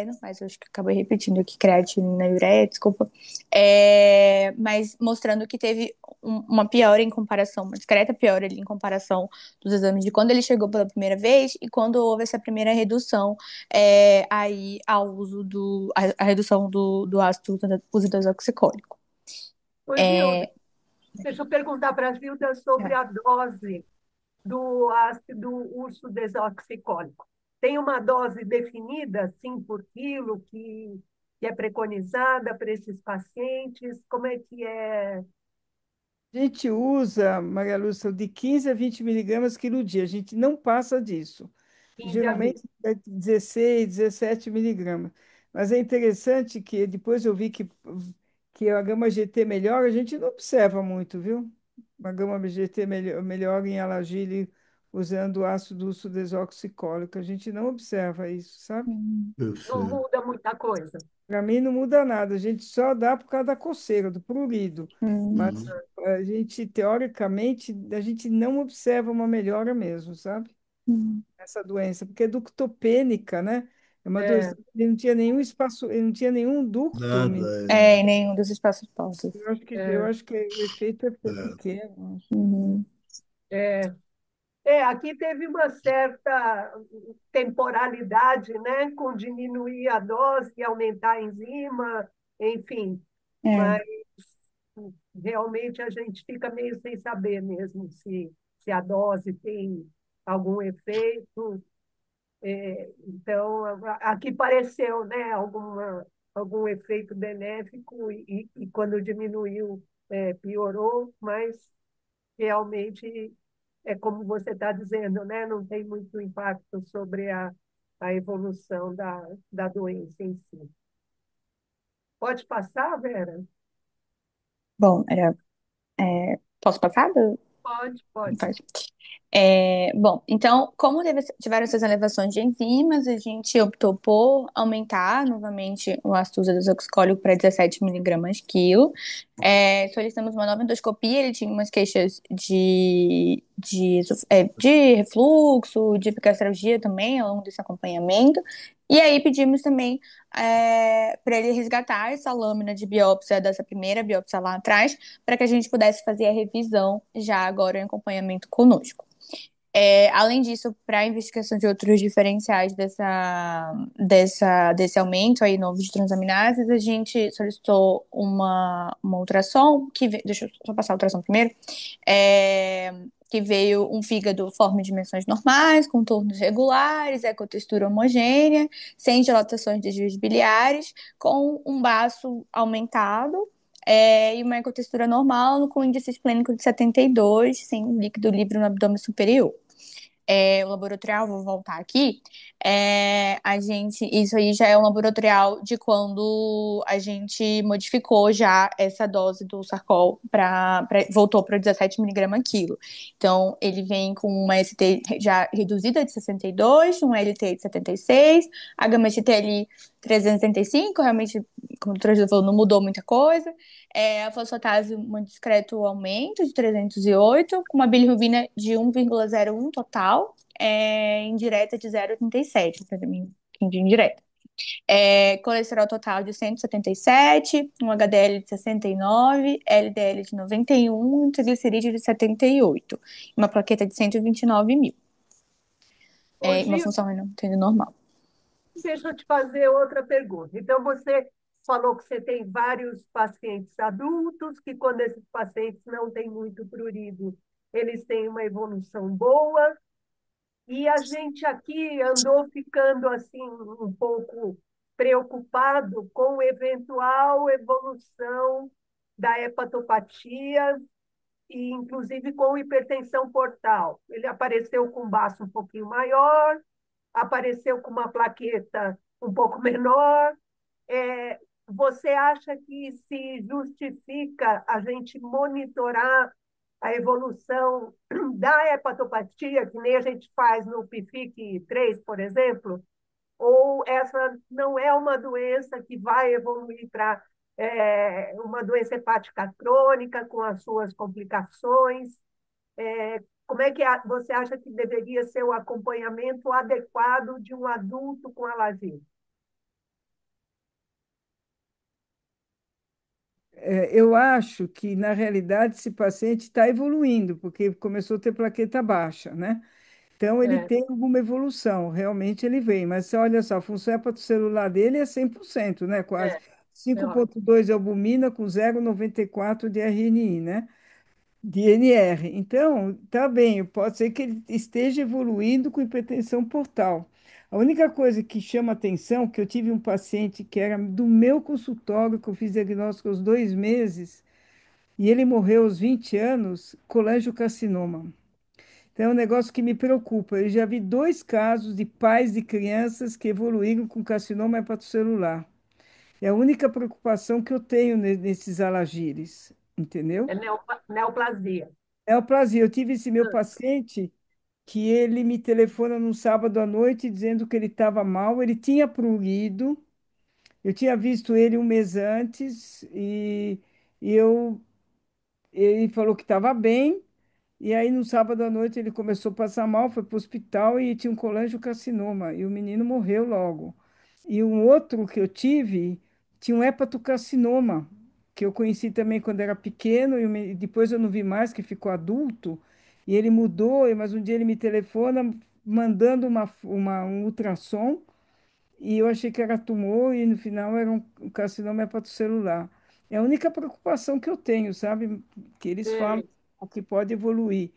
S3: não, mas eu acho que acabei repetindo aqui, creatinina e ureia, desculpa, mas mostrando que teve uma piora em comparação, uma discreta piora ali em comparação dos exames de quando ele chegou pela primeira vez e quando houve essa primeira redução aí ao uso a redução do ácido usidroxicólico.
S1: Ô, Zilda,
S3: É,
S1: deixa eu perguntar para a Zilda sobre a dose do ácido urso desoxicólico. Tem uma dose definida, assim, por quilo, que é preconizada para esses pacientes? Como é que é?
S2: A gente usa, Maria Lúcia, de 15 a 20 miligramas quilo dia. A gente não passa disso.
S1: 15 a 20?
S2: Geralmente é 16, 17 miligramas. Mas é interessante que depois eu vi que a gama GT melhora, a gente não observa muito, viu? A gama GT melhora em Alagile usando ácido urso desoxicólico. A gente não observa isso, sabe?
S1: Não
S5: Perfeito.
S1: muda muita coisa.
S2: Para mim não muda nada, a gente só dá por causa da coceira, do prurido. Mas
S3: hum,
S5: Uhum.
S2: a gente, teoricamente, a gente não observa uma melhora mesmo, sabe?
S3: hum,
S2: Essa doença, porque é ductopênica, né? É uma doença
S1: É,
S2: que ele não tinha nenhum espaço, ele não tinha nenhum ducto.
S5: Nada,
S3: em nenhum dos espaços postos.
S2: Eu
S1: é,
S2: acho que o efeito é
S5: é.
S2: pequeno.
S3: Uhum,
S1: é. Aqui teve uma certa temporalidade, né, com diminuir a dose e aumentar a enzima, enfim,
S3: é,
S1: mas realmente a gente fica meio sem saber mesmo se a dose tem algum efeito. Então, aqui pareceu, né, algum efeito benéfico e quando diminuiu, piorou, mas realmente é como você está dizendo, né? Não tem muito impacto sobre a evolução da doença em si. Pode passar, Vera?
S3: bom, posso passar?
S1: Pode, pode.
S3: Faz. Bom, então, como tiveram essas elevações de enzimas, a gente optou por aumentar novamente o ácido desoxicólico para 17 miligramas quilo. Solicitamos uma nova endoscopia, ele tinha umas queixas de refluxo, de epigastralgia também ao longo desse acompanhamento. E aí pedimos também para ele resgatar essa lâmina de biópsia dessa primeira biópsia lá atrás, para que a gente pudesse fazer a revisão já agora em acompanhamento conosco. Além disso, para a investigação de outros diferenciais desse aumento aí novo de transaminases, a gente solicitou uma ultrassom, deixa eu só passar a ultrassom primeiro, que veio um fígado forma de dimensões normais, contornos regulares, ecotextura homogênea, sem dilatações de desvios biliares, com um baço aumentado, e uma ecotextura normal, com índice esplênico de 72, sem líquido livre no abdômen superior. O laboratorial, vou voltar aqui, isso aí já é um laboratorial de quando a gente modificou já essa dose do Sarcol voltou para 17 miligramas quilo. Então, ele vem com uma ST já reduzida de 62, uma LT de 76, a gama GT ali 375, realmente, como o doutor falou, não mudou muita coisa. A fosfatase, um discreto aumento de 308, com uma bilirrubina de 1,01 total, indireta de 0,87, para mim, de indireta. Colesterol total de 177, um HDL de 69, LDL de 91, um triglicerídeo de 78, uma plaqueta de 129 mil.
S1: Ô,
S3: Uma
S1: Gil,
S3: função renal normal.
S1: deixa eu te fazer outra pergunta. Então, você falou que você tem vários pacientes adultos, que quando esses pacientes não têm muito prurido, eles têm uma evolução boa, e a gente aqui andou ficando assim um pouco preocupado com eventual evolução da hepatopatia e inclusive com hipertensão portal. Ele apareceu com um baço um pouquinho maior, apareceu com uma plaqueta um pouco menor. Você acha que se justifica a gente monitorar a evolução da hepatopatia, que nem a gente faz no PFIC 3, por exemplo? Ou essa não é uma doença que vai evoluir para uma doença hepática crônica com as suas complicações? Como é que você acha que deveria ser o acompanhamento adequado de um adulto com alergia?
S2: Eu acho que, na realidade, esse paciente está evoluindo, porque começou a ter plaqueta baixa, né? Então, ele
S1: É,
S2: tem alguma evolução, realmente ele vem. Mas olha só, a função hepatocelular dele é 100%, né? Quase.
S1: é, é, ó,
S2: 5,2 de albumina com 0,94 de RNI, né? De NR. Então, tá bem, pode ser que ele esteja evoluindo com hipertensão portal. A única coisa que chama atenção, que eu tive um paciente que era do meu consultório, que eu fiz diagnóstico aos 2 meses, e ele morreu aos 20 anos, colangiocarcinoma. Então, é um negócio que me preocupa. Eu já vi 2 casos de pais de crianças que evoluíram com carcinoma hepatocelular. É a única preocupação que eu tenho nesses alagires, entendeu?
S1: é neoplasia.
S2: Neoplasia. Eu tive esse meu paciente que ele me telefona num sábado à noite dizendo que ele estava mal, ele tinha prurido, eu tinha visto ele um mês antes e ele falou que estava bem, e aí no sábado à noite ele começou a passar mal, foi para o hospital e tinha um colangiocarcinoma, e o menino morreu logo. E um outro que eu tive tinha um hepatocarcinoma, que eu conheci também quando era pequeno, e depois eu não vi mais, que ficou adulto, e ele mudou, mas um dia ele me telefona mandando um ultrassom, e eu achei que era tumor, e no final era um carcinoma hepatocelular. É a única preocupação que eu tenho, sabe? Que eles falam
S1: Sei.
S2: o que pode evoluir.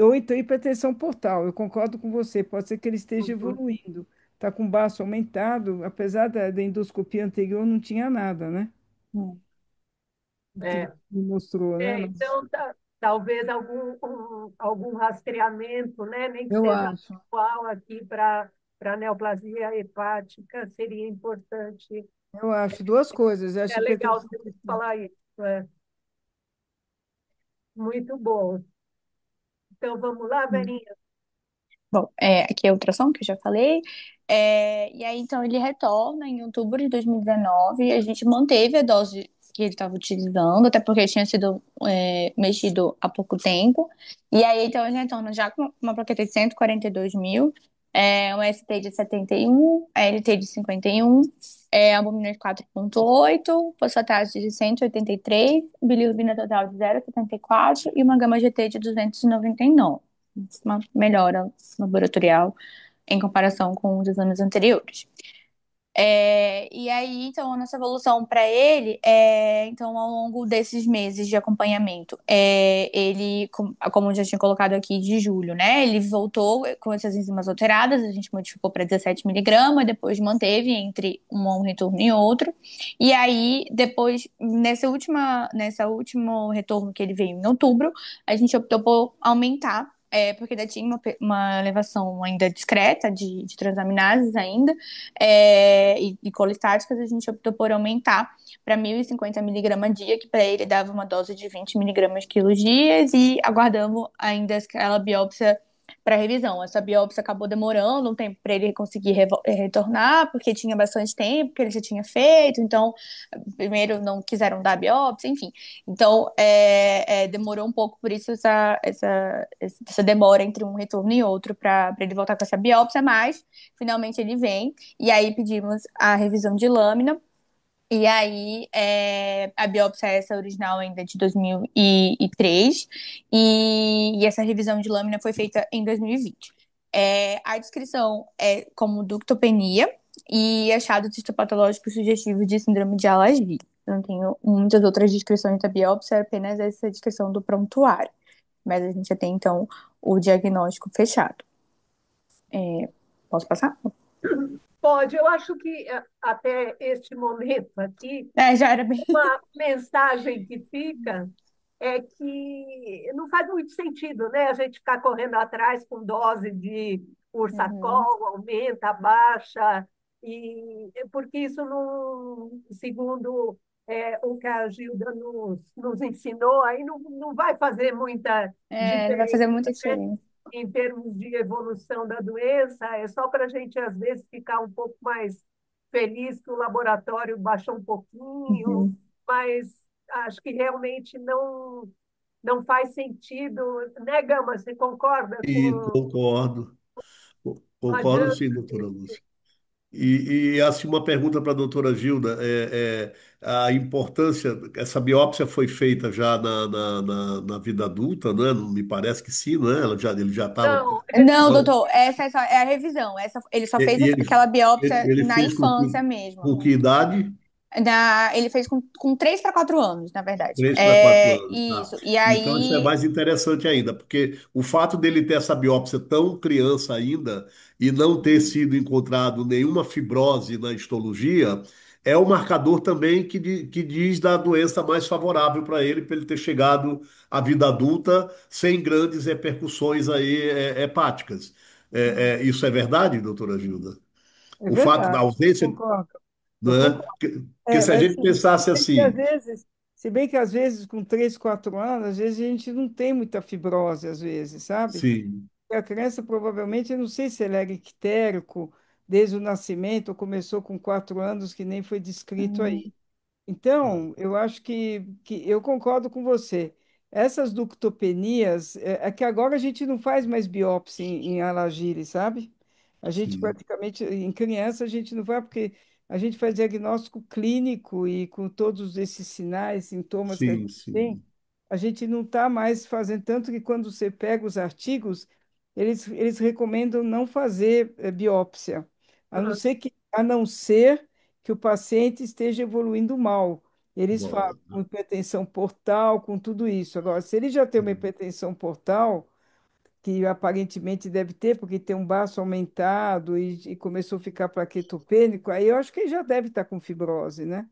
S2: Ou então hipertensão portal, eu concordo com você, pode ser que ele esteja
S1: Uhum.
S2: evoluindo. Está com o baço aumentado, apesar da endoscopia anterior, não tinha nada, né?
S3: Hum.
S2: Que
S1: É.
S2: você me mostrou, né? Mas
S1: Então, talvez algum rastreamento, né, nem que
S2: eu
S1: seja
S2: acho,
S1: atual aqui para neoplasia hepática, seria importante.
S2: eu acho duas coisas. Eu acho
S1: É legal
S2: hipertensão
S1: você
S2: portal.
S1: falar isso. Muito bom. Então, vamos lá, Verinha?
S3: Bom, aqui é a ultrassom, que eu já falei. E aí, então, ele retorna em outubro de 2019. A gente manteve a dose que ele estava utilizando, até porque tinha sido mexido há pouco tempo. E aí, então, ele retorna já com uma plaqueta de 142 mil, um ST de 71, LT de 51, albumina de 4,8, fosfatase de 183, bilirrubina total de 0,74 e uma gama GT de 299, uma melhora laboratorial em comparação com os exames anteriores. E aí, então, a nossa evolução para ele, então, ao longo desses meses de acompanhamento, ele, como eu já tinha colocado aqui, de julho, né? Ele voltou com essas enzimas alteradas, a gente modificou para 17 miligramas, depois manteve entre um retorno e outro. E aí, depois, nessa último retorno que ele veio em outubro, a gente optou por aumentar. Porque ainda tinha uma elevação ainda discreta de transaminases ainda, e colistáticas, a gente optou por aumentar para 1.050 miligramas dia, que para ele dava uma dose de 20 miligramas quilos dias, e aguardamos ainda aquela biópsia para revisão. Essa biópsia acabou demorando um tempo para ele conseguir retornar, porque tinha bastante tempo que ele já tinha feito, então primeiro não quiseram dar a biópsia, enfim. Então demorou um pouco, por isso essa demora entre um retorno e outro para ele voltar com essa biópsia, mas finalmente ele vem. E aí pedimos a revisão de lâmina. E aí, a biópsia é essa original ainda de 2003, e essa revisão de lâmina foi feita em 2020. A descrição é como ductopenia e achado histopatológico sugestivo de síndrome de Alagille. Eu não tenho muitas outras descrições da biópsia, é apenas essa descrição do prontuário. Mas a gente já tem, então, o diagnóstico fechado. Posso passar?
S1: Pode, eu acho que até este momento aqui,
S3: Já era bem.
S1: uma mensagem que fica é que não faz muito sentido, né? A gente ficar correndo atrás com dose de
S3: Uhum.
S1: Ursacol, aumenta, abaixa. E porque isso não, segundo o que a Gilda nos ensinou, aí não vai fazer muita
S3: É, não vai
S1: diferença,
S3: fazer muita
S1: né?
S3: diferença.
S1: Em termos de evolução da doença, é só para a gente, às vezes, ficar um pouco mais feliz que o laboratório baixou um pouquinho,
S3: Uhum.
S1: mas acho que realmente não faz sentido, né, Gama? Você concorda
S5: E
S1: com
S5: concordo,
S1: não
S5: concordo
S1: adianta
S5: sim, doutora Lúcia. E assim, uma pergunta para a doutora Gilda, a importância, essa biópsia foi feita já na vida adulta, né? Me parece que sim, né? Ele já estava...
S1: não,
S3: Não, doutor, essa é, só, é a revisão. Ele só fez
S5: E ele,
S3: aquela biópsia
S5: ele
S3: na
S5: fez
S3: infância mesmo.
S5: com que idade?
S3: Ele fez com 3 para 4 anos, na verdade.
S5: 3 para 4
S3: É,
S5: anos, tá.
S3: isso. E
S5: Então isso é
S3: aí.
S5: mais interessante ainda, porque o fato dele ter essa biópsia tão criança ainda e não ter sido encontrado nenhuma fibrose na histologia é o marcador também que diz da doença mais favorável para ele ter chegado à vida adulta sem grandes repercussões aí hepáticas. Isso é verdade, doutora Gilda?
S2: É
S5: O fato da
S2: verdade, eu
S5: ausência,
S2: concordo. Eu
S5: né?
S2: concordo.
S5: Porque
S2: É,
S5: se a
S2: mas
S5: gente pensasse assim,
S2: se bem que às vezes com 3, 4 anos, às vezes a gente não tem muita fibrose, às vezes, sabe?
S5: sim,
S2: E a criança provavelmente, eu não sei se ele era ictérico desde o nascimento ou começou com 4 anos, que nem foi descrito aí.
S3: Hum,
S2: Então, eu acho que eu concordo com você. Essas ductopenias, é que agora a gente não faz mais biópsia em Alagile, sabe? A gente
S5: sim.
S2: praticamente, em criança, a gente não vai, porque a gente faz diagnóstico clínico e com todos esses sinais, sintomas que a
S5: Sim,
S2: gente tem,
S5: sim.
S2: a gente não está mais fazendo, tanto que quando você pega os artigos, eles recomendam não fazer biópsia, a não ser que o paciente esteja evoluindo mal. Eles falam
S5: Bom,
S2: com hipertensão portal, com tudo isso. Agora, se ele já tem uma hipertensão portal, que aparentemente deve ter, porque tem um baço aumentado e começou a ficar plaquetopênico, aí eu acho que ele já deve estar com fibrose, né?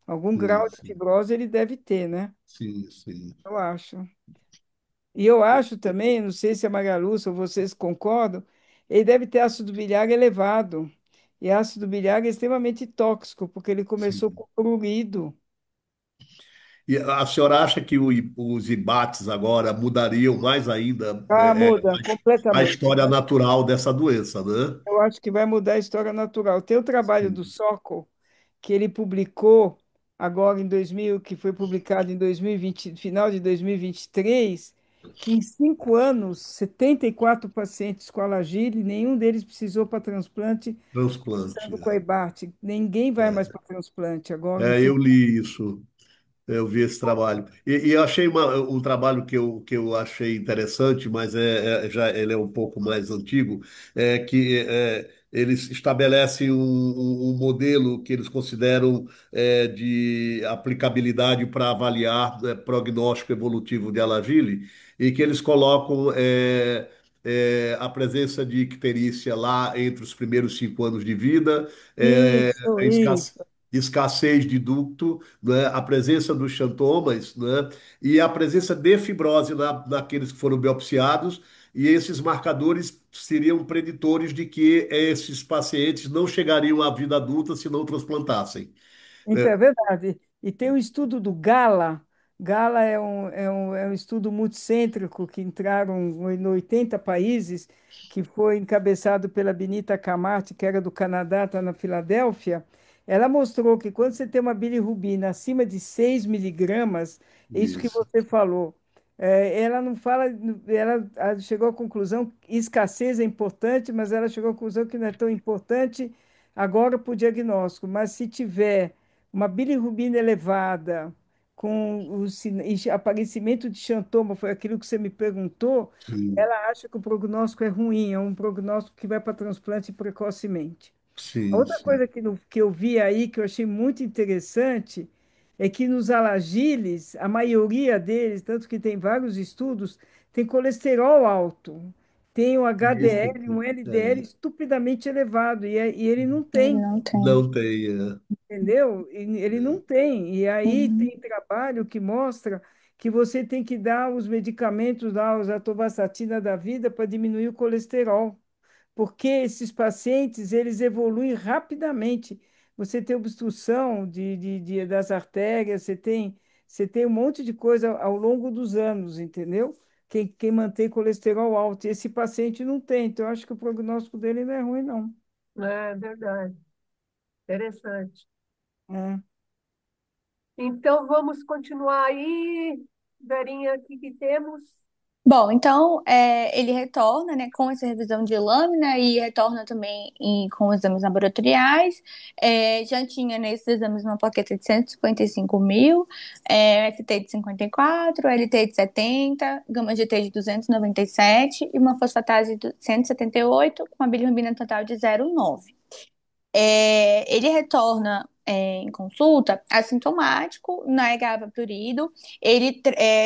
S2: Algum
S5: sim,
S2: grau de
S5: sim,
S2: fibrose ele deve ter, né?
S5: sim, sim.
S2: Eu acho. E eu acho também, não sei se a Maria Lúcia ou vocês concordam, ele deve ter ácido biliar elevado. E ácido biliar é extremamente tóxico, porque ele começou
S5: Sim.
S2: com prurido.
S5: E a senhora acha que os embates agora mudariam mais ainda
S2: Ah, muda
S5: a
S2: completamente.
S5: história natural dessa doença, né?
S2: Eu acho que vai mudar a história natural. Tem o trabalho do
S5: Sim.
S2: Sokol, que ele publicou agora em 2000, que foi publicado em 2020, final de 2023, que em 5 anos, 74 pacientes com alagile, nenhum deles precisou para transplante,
S5: Transplante.
S2: começando com a EBART. Ninguém vai mais para transplante agora.
S5: Eu li isso. Eu vi esse trabalho. E eu achei um trabalho que eu achei interessante, mas já ele é um pouco mais antigo, eles estabelecem um modelo que eles consideram de aplicabilidade para avaliar prognóstico evolutivo de Alagille, e que eles colocam a presença de icterícia lá entre os primeiros 5 anos de vida,
S2: Isso,
S5: a
S2: isso.
S5: escassez de ducto, né, a presença dos xantomas, né, e a presença de fibrose naqueles que foram biopsiados, e esses marcadores seriam preditores de que esses pacientes não chegariam à vida adulta se não transplantassem.
S2: Então, é verdade. E tem o estudo do GALA. GALA é um estudo multicêntrico que entraram em 80 países, que foi encabeçado pela Benita Camarte, que era do Canadá, está na Filadélfia. Ela mostrou que quando você tem uma bilirrubina acima de 6 miligramas, é isso que
S5: Isso,
S2: você falou. Ela não fala, ela chegou à conclusão que escassez é importante, mas ela chegou à conclusão que não é tão importante agora para o diagnóstico, mas se tiver uma bilirrubina elevada, com e aparecimento de xantoma, foi aquilo que você me perguntou,
S5: sim,
S2: ela acha que o prognóstico é ruim, é um prognóstico que vai para transplante precocemente. A
S5: sim,
S2: outra
S5: sim.
S2: coisa que eu vi aí, que eu achei muito interessante, é que nos alagiles, a maioria deles, tanto que tem vários estudos, tem colesterol alto, tem um
S5: Isso,
S2: HDL, um LDL
S5: é,
S2: estupidamente elevado, e ele não
S3: ele
S2: tem.
S3: não tem.
S5: não tem.
S2: Entendeu? E ele não tem. E aí
S3: Uhum.
S2: tem trabalho que mostra que você tem que dar os medicamentos lá, os atorvastatina da vida, para diminuir o colesterol. porque esses pacientes, eles evoluem rapidamente. Você tem obstrução das artérias, você tem um monte de coisa ao longo dos anos, entendeu? Quem mantém colesterol alto, e esse paciente não tem, então eu acho que o prognóstico dele não é ruim, não.
S1: É verdade. Interessante.
S2: É.
S1: Então, vamos continuar aí. Verinha, o que que temos?
S3: Bom, então ele retorna, né, com essa revisão de lâmina e retorna também com exames laboratoriais. Já tinha nesses exames uma plaqueta de 155 mil, FT de 54, LT de 70, gama GT de 297 e uma fosfatase de 178, com uma bilirrubina total de 0,9. Ele retorna em consulta assintomático, negava prurido. Ele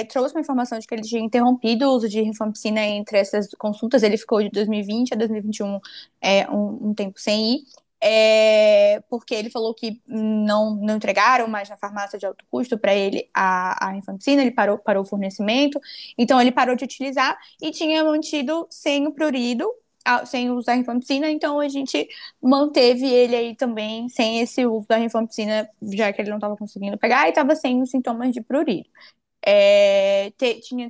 S3: trouxe uma informação de que ele tinha interrompido o uso de rifampicina entre essas consultas. Ele ficou de 2020 a 2021 um tempo sem ir. Porque ele falou que não entregaram mais na farmácia de alto custo para ele a rifampicina, ele parou o fornecimento, então ele parou de utilizar e tinha mantido sem o prurido, sem usar rifampicina, então a gente manteve ele aí também sem esse uso da rifampicina, já que ele não estava conseguindo pegar e estava sem os sintomas de prurido.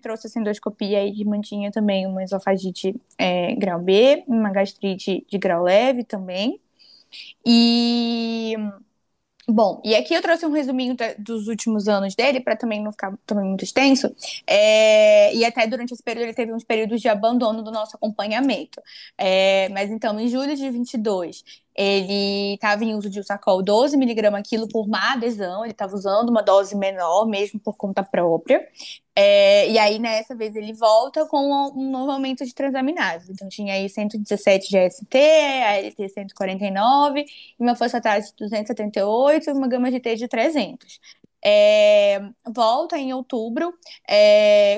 S3: Trouxe essa endoscopia e mantinha também uma esofagite grau B, uma gastrite de grau leve também. E bom, e aqui eu trouxe um resuminho dos últimos anos dele, para também não ficar também muito extenso. E até durante esse período ele teve uns períodos de abandono do nosso acompanhamento. Mas então, em julho de 22, ele estava em uso de Usacol 12 mg quilo por má adesão, ele estava usando uma dose menor, mesmo por conta própria. E aí, nessa vez, ele volta com um novo aumento de transaminase. Então, tinha aí 117 de AST, ALT 149, e uma fosfatase de 278 e uma gama GT de 300. Volta em outubro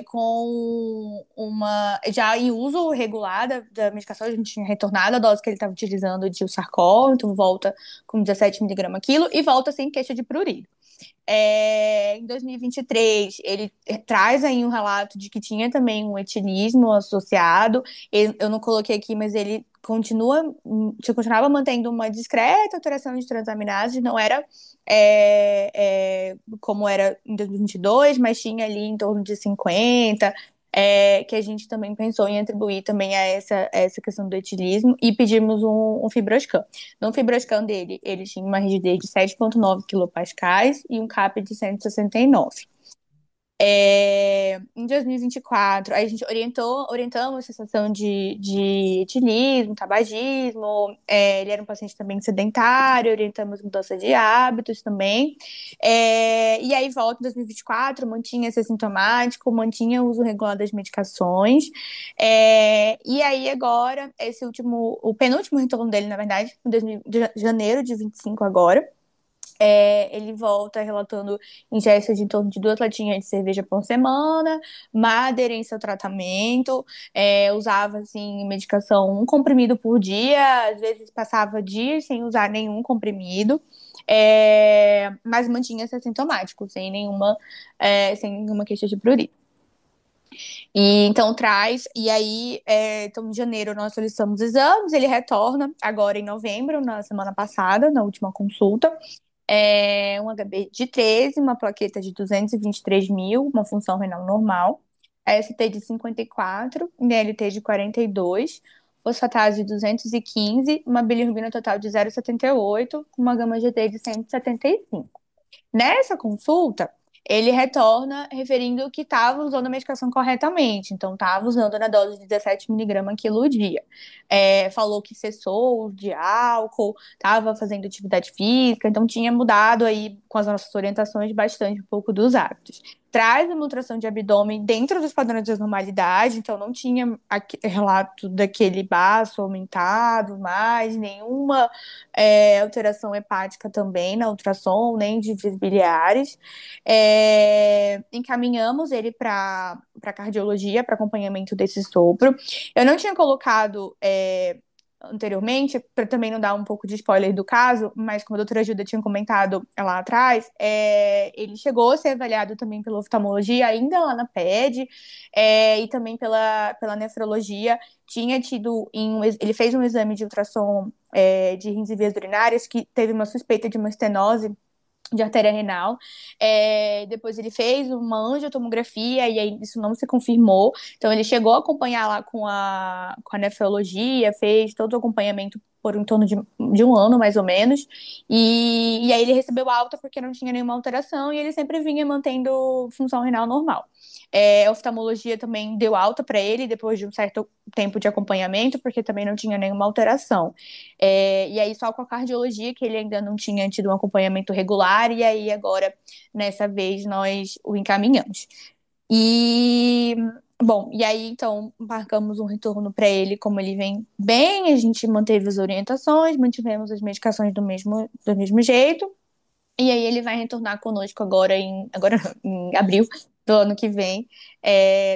S3: com já em uso regular da medicação. A gente tinha retornado a dose que ele estava utilizando de Usarcol, então volta com 17 mg quilo e volta sem queixa de prurido. Em 2023, ele traz aí um relato de que tinha também um etilismo associado. Eu não coloquei aqui, mas ele continuava mantendo uma discreta alteração de transaminase, não era como era em 2022, mas tinha ali em torno de 50, que a gente também pensou em atribuir também a essa questão do etilismo e pedimos um fibroscan. No fibroscan dele, ele tinha uma rigidez de 7,9 quilopascais e um CAP de 169. Em 2024, a gente orientamos a cessação de etilismo, tabagismo. Ele era um paciente também sedentário, orientamos mudança de hábitos também. E aí volta em 2024, mantinha esse assintomático, mantinha o uso regular das medicações. E aí agora, o penúltimo retorno dele, na verdade, em janeiro de 25 agora. Ele volta relatando ingestas de em torno de 2 latinhas de cerveja por semana, má aderência ao tratamento, usava assim medicação, um comprimido por dia, às vezes passava dias sem usar nenhum comprimido, mas mantinha-se assintomático, sem nenhuma queixa de prurido. E então e aí, então em janeiro nós solicitamos exames, ele retorna agora em novembro, na semana passada, na última consulta. Um HB de 13, uma plaqueta de 223 mil, uma função renal normal, ST de 54, NLT de 42, fosfatase de 215, uma bilirrubina total de 0,78, uma gama GT de 175. Nessa consulta, ele retorna referindo que estava usando a medicação corretamente, então estava usando na dose de 17 mg quilo dia. Falou que cessou o uso de álcool, estava fazendo atividade física, então tinha mudado aí com as nossas orientações bastante um pouco dos hábitos. Traz uma ultrassom de abdômen dentro dos padrões de normalidade, então não tinha relato daquele baço aumentado, mais nenhuma alteração hepática também na ultrassom, nem de vias biliares. Encaminhamos ele para cardiologia, para acompanhamento desse sopro. Eu não tinha colocado anteriormente, para também não dar um pouco de spoiler do caso, mas como a doutora Gilda tinha comentado lá atrás, ele chegou a ser avaliado também pela oftalmologia, ainda lá na PED, e também pela nefrologia. Tinha tido, ele fez um exame de ultrassom de rins e vias urinárias que teve uma suspeita de uma estenose de artéria renal. Depois ele fez uma angiotomografia e aí isso não se confirmou. Então ele chegou a acompanhar lá com a nefrologia, fez todo o acompanhamento por em torno de um ano, mais ou menos. E aí ele recebeu alta porque não tinha nenhuma alteração e ele sempre vinha mantendo função renal normal. A oftalmologia também deu alta para ele depois de um certo tempo de acompanhamento, porque também não tinha nenhuma alteração. E aí, só com a cardiologia, que ele ainda não tinha tido um acompanhamento regular, e aí agora, nessa vez, nós o encaminhamos. E, bom, e aí então marcamos um retorno para ele, como ele vem bem, a gente manteve as orientações, mantivemos as medicações do mesmo jeito, e aí ele vai retornar conosco agora em abril do ano que vem,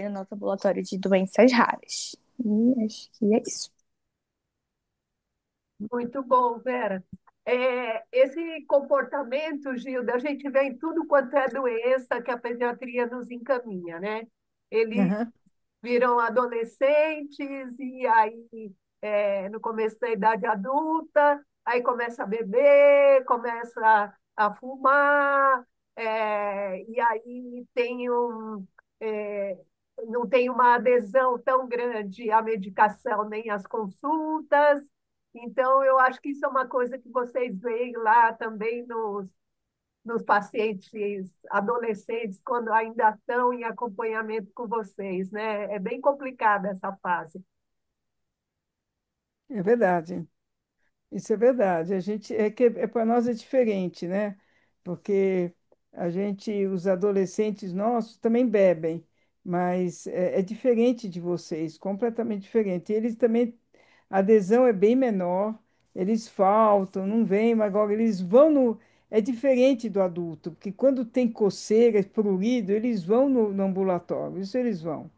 S3: no nosso ambulatório de doenças raras. E acho que é isso.
S1: Muito bom, Vera. Esse comportamento, Gilda, a gente vê em tudo quanto é doença que a pediatria nos encaminha, né? Eles
S2: Aham.
S1: viram adolescentes e aí no começo da idade adulta, aí começa a beber, começa a fumar, e aí é, não tem uma adesão tão grande à medicação nem às consultas. Então, eu acho que isso é uma coisa que vocês veem lá também nos pacientes adolescentes, quando ainda estão em acompanhamento com vocês, né? É bem complicada essa fase.
S2: É verdade. Isso é verdade. A gente é que para nós é diferente, né? Porque os adolescentes nossos também bebem, mas é diferente de vocês, completamente diferente. Eles também, a adesão é bem menor, eles faltam, não vêm, mas agora eles vão no. É diferente do adulto, porque quando tem coceira, prurido, eles vão no ambulatório, isso eles vão.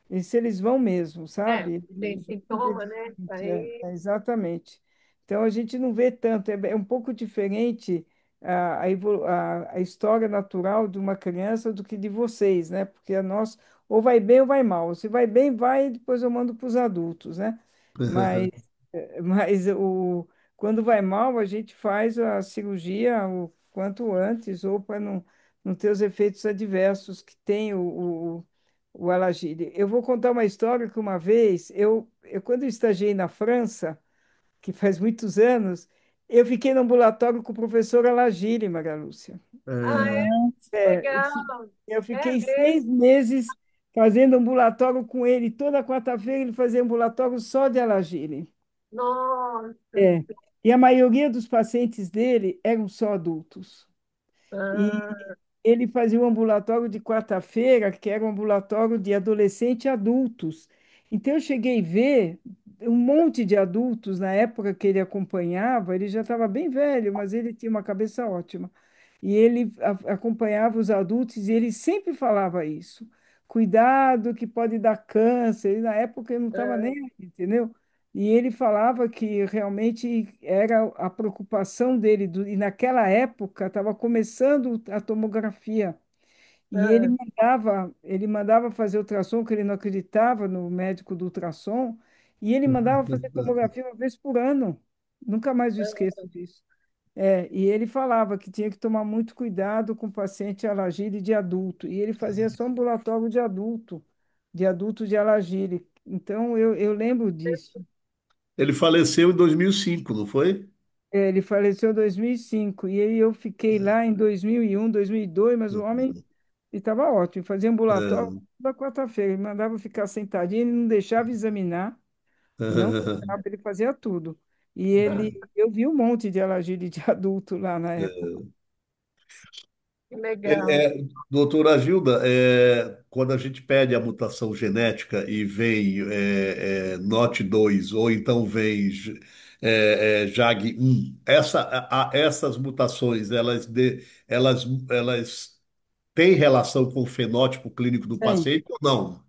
S2: Isso eles vão mesmo, sabe?
S1: Tem sintoma, né? Aí,
S2: Exatamente. Então a gente não vê tanto, é um pouco diferente a história natural de uma criança do que de vocês, né? Porque a nós ou vai bem ou vai mal. Se vai bem, vai, e depois eu mando para os adultos, né? Mas, mas quando vai mal, a gente faz a cirurgia o quanto antes, ou para não ter os efeitos adversos que tem o Alagile. Eu vou contar uma história que uma vez, quando eu estagiei na França, que faz muitos anos, eu fiquei no ambulatório com o professor Alagile, Maria Lúcia.
S1: ah, é
S2: É,
S1: legal.
S2: eu
S1: É
S2: fiquei seis
S1: mesmo.
S2: meses fazendo ambulatório com ele. Toda quarta-feira ele fazia ambulatório só de Alagile.
S1: Nossa.
S2: É. E a maioria dos pacientes dele eram só adultos. E
S1: Ah,
S2: ele fazia um ambulatório de quarta-feira, que era um ambulatório de adolescente e adultos. Então eu cheguei a ver um monte de adultos na época que ele acompanhava, ele já estava bem velho, mas ele tinha uma cabeça ótima. E ele acompanhava os adultos e ele sempre falava isso. Cuidado que pode dar câncer. E na época eu não estava nem
S1: ah,
S2: aí, entendeu? E ele falava que realmente era a preocupação dele, e naquela época estava começando a tomografia. E
S1: ah,
S2: ele mandava fazer ultrassom, que ele não acreditava no médico do ultrassom, e ele mandava fazer tomografia uma vez por ano. Nunca mais eu esqueço disso. E ele falava que tinha que tomar muito cuidado com paciente alagile de adulto, e ele fazia só ambulatório de adulto de alagile. Então eu lembro disso.
S5: Ele faleceu em 2005, não foi?
S2: Ele faleceu em 2005 e aí eu fiquei lá em 2001, 2002, mas o homem estava ótimo, fazia ambulatório toda quarta-feira, ele mandava ficar sentadinho, ele não deixava examinar, não deixava, ele fazia tudo. Eu vi um monte de alergia de adulto lá na época.
S1: que legal.
S5: Doutora Gilda, quando a gente pede a mutação genética e vem NOT2 ou então vem JAG1, essas mutações, elas têm relação com o fenótipo clínico do
S2: Tem,
S5: paciente ou não?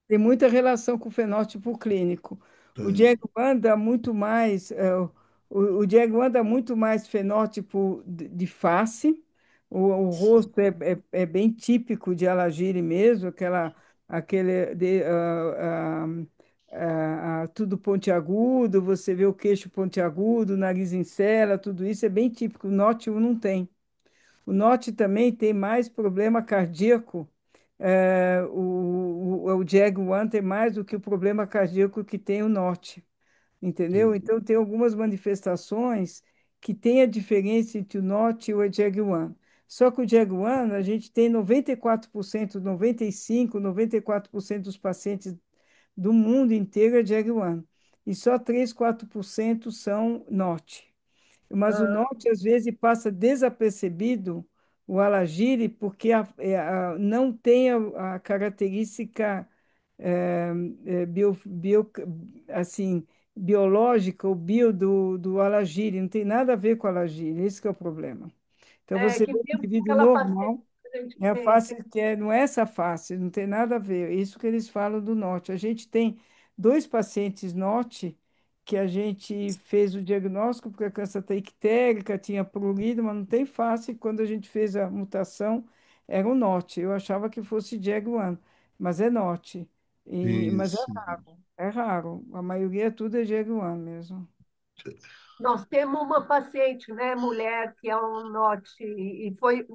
S2: tem muita relação com o fenótipo clínico. O
S5: Entendi.
S2: Jaguar dá muito mais, o Jaguar dá muito mais fenótipo de face. O rosto é bem típico de Alagiri mesmo, aquele tudo pontiagudo, você vê o queixo pontiagudo, o nariz em sela, tudo isso é bem típico. O Note 1 não tem. O Note também tem mais problema cardíaco. O Jaguar tem mais do que o problema cardíaco que tem o Note. Entendeu?
S5: Sim.
S2: Então, tem algumas manifestações que têm a diferença entre o NOT e o Jaguar. Só que o Jaguar, a gente tem 94%, 95%, 94% dos pacientes do mundo inteiro é Jaguar. E só 3, 4% são NOT. Mas o
S1: Ah,
S2: NOT, às vezes, passa desapercebido, o Alagire, porque não tem a característica é, assim, biológica ou bio do alagire, não tem nada a ver com alagire, esse que é o problema. Então você
S1: que
S2: vê um
S1: vimos
S2: indivíduo
S1: aquela paciente
S2: normal,
S1: que a gente
S2: é a
S1: fez.
S2: face que não é essa face, não tem nada a ver, é isso que eles falam do norte. A gente tem dois pacientes norte que a gente fez o diagnóstico porque a câncer está ictérica, tinha prurido, mas não tem face, e quando a gente fez a mutação, era um norte. Eu achava que fosse JEG1, mas é norte. Mas é
S5: Isso.
S2: raro, é raro. A maioria tudo é JEG1 mesmo.
S1: Nós temos uma paciente, né, mulher, que é um norte, e foi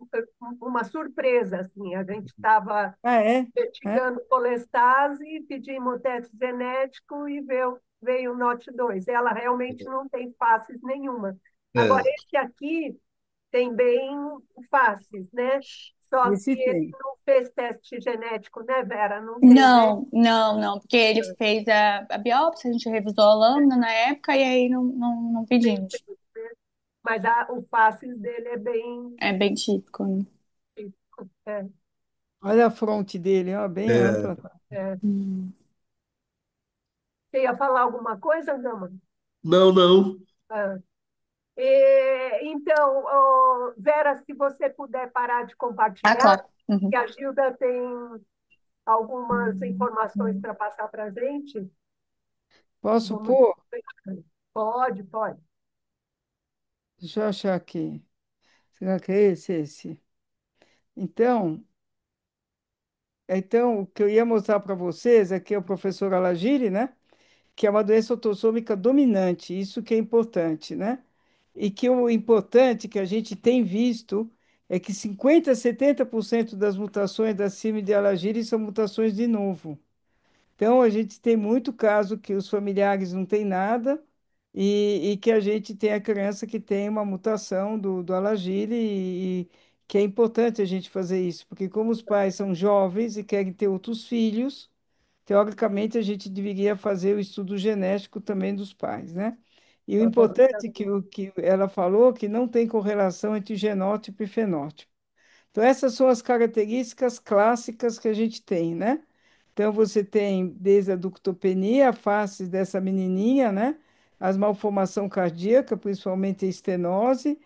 S1: uma surpresa, assim, a gente estava
S2: Ah, é? É?
S1: investigando colestase, pedimos o teste genético e veio o NOT 2. Ela realmente não tem faces nenhuma. Agora,
S5: É,
S1: esse aqui tem bem faces, né? Só que
S2: Esse
S1: ele
S2: tem.
S1: não fez teste genético, né, Vera? Não tem, né?
S3: Não, não, não, porque ele fez a biópsia, a gente revisou a lâmina na época e aí não
S1: Nem
S3: pedimos.
S1: fez, né? Mas o faces dele é bem
S3: É bem típico, né?
S1: típico. É,
S2: Olha a fronte dele, ó, bem
S5: é.
S2: ampla.
S1: é.
S3: Hum.
S1: Você ia falar alguma coisa, Gama?
S5: Não, não.
S1: Ah. Então, Vera, se você puder parar de
S3: Ah,
S1: compartilhar,
S3: claro. Uhum.
S1: que a Gilda tem algumas informações para passar para a gente.
S2: Posso
S1: Vamos...
S2: pôr?
S1: Pode, pode.
S2: Deixa eu achar aqui. Será que é esse? Então, o que eu ia mostrar para vocês aqui é o professor Alagiri, né? Que é uma doença autossômica dominante, isso que é importante, né? E que o importante que a gente tem visto é que 50 a 70% das mutações da síndrome de Alagiri são mutações de novo. Então, a gente tem muito caso que os familiares não têm nada e que a gente tem a criança que tem uma mutação do Alagille e que é importante a gente fazer isso, porque como os pais são jovens e querem ter outros filhos, teoricamente a gente deveria fazer o estudo genético também dos pais, né? E o importante é que ela falou que não tem correlação entre genótipo e fenótipo. Então, essas são as características clássicas que a gente tem, né? Então, você tem desde a ductopenia, a face dessa menininha, né? As malformação cardíaca, principalmente a estenose,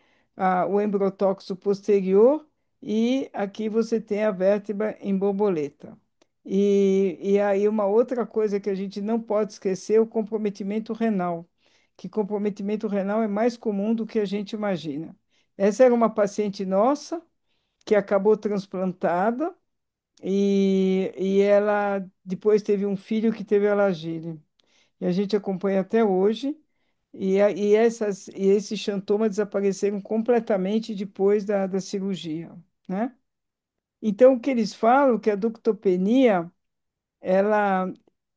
S2: o embriotóxo posterior e aqui você tem a vértebra em borboleta. E aí uma outra coisa que a gente não pode esquecer é o comprometimento renal, que comprometimento renal é mais comum do que a gente imagina. Essa era uma paciente nossa, que acabou transplantada e ela depois teve um filho que teve alergia. E a gente acompanha até hoje. E esses xantomas desapareceram completamente depois da cirurgia, né? Então, o que eles falam é que a ductopenia ela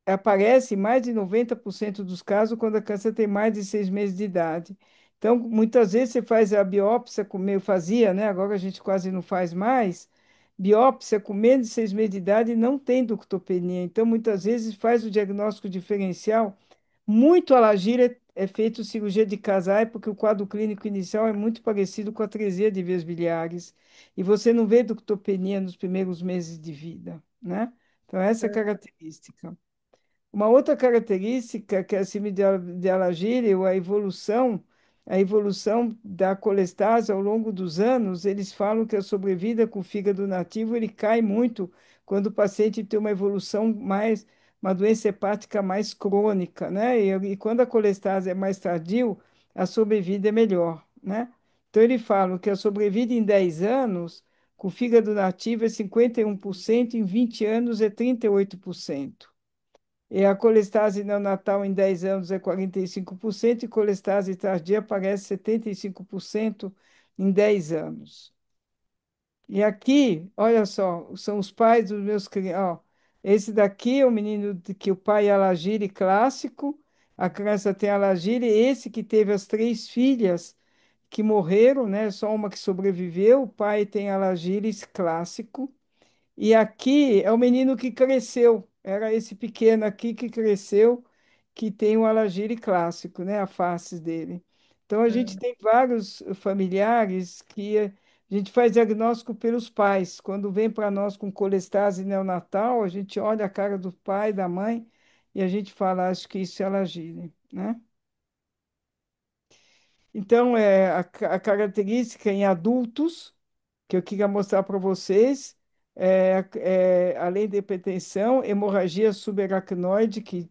S2: aparece em mais de 90% dos casos quando a criança tem mais de 6 meses de idade. Então, muitas vezes você faz a biópsia, como eu fazia, né? Agora a gente quase não faz mais. Biópsia com menos de 6 meses de idade e não tem ductopenia. Então, muitas vezes faz o diagnóstico diferencial. Muito alagir é feito cirurgia de casais, porque o quadro clínico inicial é muito parecido com a atresia de vias biliares. E você não vê ductopenia nos primeiros meses de vida, né? Então, essa é a característica. Uma outra característica que é a síndrome de Alagille, ou a evolução da colestase ao longo dos anos, eles falam que a sobrevida com o fígado nativo ele cai muito quando o paciente tem uma evolução uma doença hepática mais crônica, né? E quando a colestase é mais tardio, a sobrevida é melhor, né? Então, ele fala que a sobrevida em 10 anos, com fígado nativo, é 51%, em 20 anos é 38%. E a colestase neonatal em 10 anos é 45% e colestase tardia aparece 75% em 10 anos. E aqui, olha só, são os pais dos meus crianças. Esse daqui é o menino que o pai é Alagire clássico, a criança tem Alagire, esse que teve as três filhas que morreram, né? Só uma que sobreviveu, o pai tem Alagire clássico. E aqui é o menino que cresceu, era esse pequeno aqui que cresceu, que tem o Alagire clássico, né? A face dele. Então a gente
S1: Ah,
S2: tem vários familiares que a gente faz diagnóstico pelos pais. Quando vem para nós com colestase neonatal, a gente olha a cara do pai, da mãe, e a gente fala, acho que isso é Alagire, né? Então, a característica em adultos que eu queria mostrar para vocês, além da hipertensão, hemorragia subaracnoide, que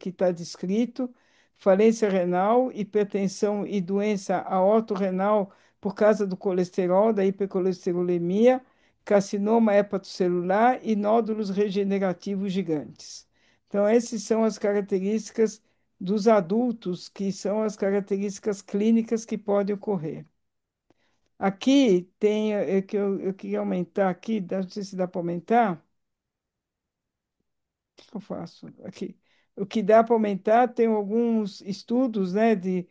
S2: está descrito, falência renal, hipertensão e doença aortorrenal por causa do colesterol, da hipercolesterolemia, carcinoma hepatocelular e nódulos regenerativos gigantes. Então, essas são as características dos adultos, que são as características clínicas que podem ocorrer. Aqui tem, que eu queria aumentar aqui, não sei se dá para aumentar. O que eu faço aqui? O que dá para aumentar tem alguns estudos, né, de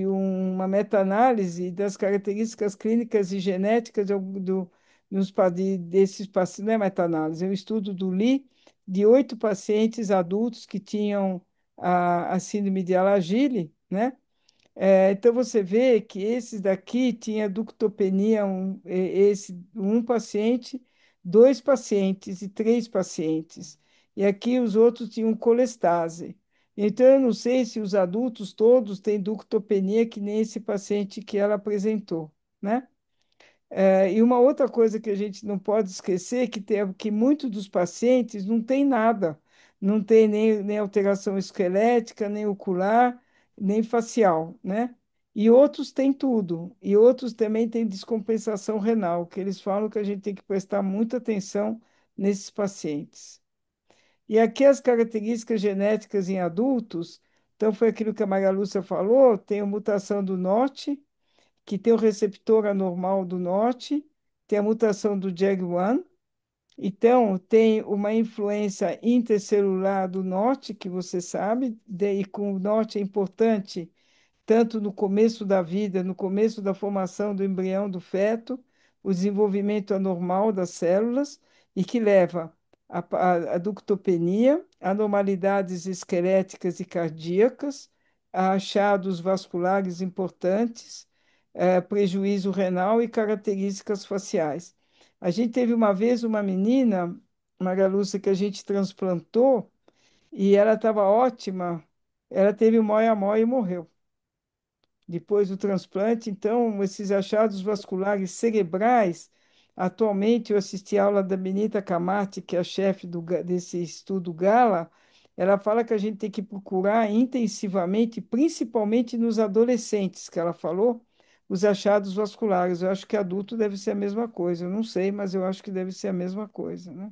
S2: uma meta-análise das características clínicas e genéticas desses pacientes, não é meta-análise, é um estudo do Lee, de 8 pacientes adultos que tinham a síndrome de Alagille, né? Então você vê que esses daqui tinha ductopenia, esse um paciente, dois pacientes e três pacientes. E aqui os outros tinham colestase. Então eu não sei se os adultos todos têm ductopenia que nem esse paciente que ela apresentou, né? E uma outra coisa que a gente não pode esquecer é que muitos dos pacientes não têm nada, não tem nem alteração esquelética, nem ocular, nem facial, né? E outros têm tudo, e outros também têm descompensação renal, que eles falam que a gente tem que prestar muita atenção nesses pacientes. E aqui as características genéticas em adultos, então foi aquilo que a Maria Lúcia falou, tem a mutação do norte, que tem o receptor anormal do norte, tem a mutação do JAG1, então tem uma influência intercelular do norte, que você sabe, e com o norte é importante tanto no começo da vida, no começo da formação do embrião do feto, o desenvolvimento anormal das células, e que leva à ductopenia, anormalidades esqueléticas e cardíacas, a achados vasculares importantes, prejuízo renal e características faciais. A gente teve uma vez uma menina, Maria Lúcia, que a gente transplantou, e ela estava ótima, ela teve móia-móia e morreu depois do transplante. Então, esses achados vasculares cerebrais, atualmente eu assisti a aula da Benita Camati, que é a chefe desse estudo Gala, ela fala que a gente tem que procurar intensivamente, principalmente nos adolescentes, que ela falou, os achados vasculares. Eu acho que adulto deve ser a mesma coisa. Eu não sei, mas eu acho que deve ser a mesma coisa, né?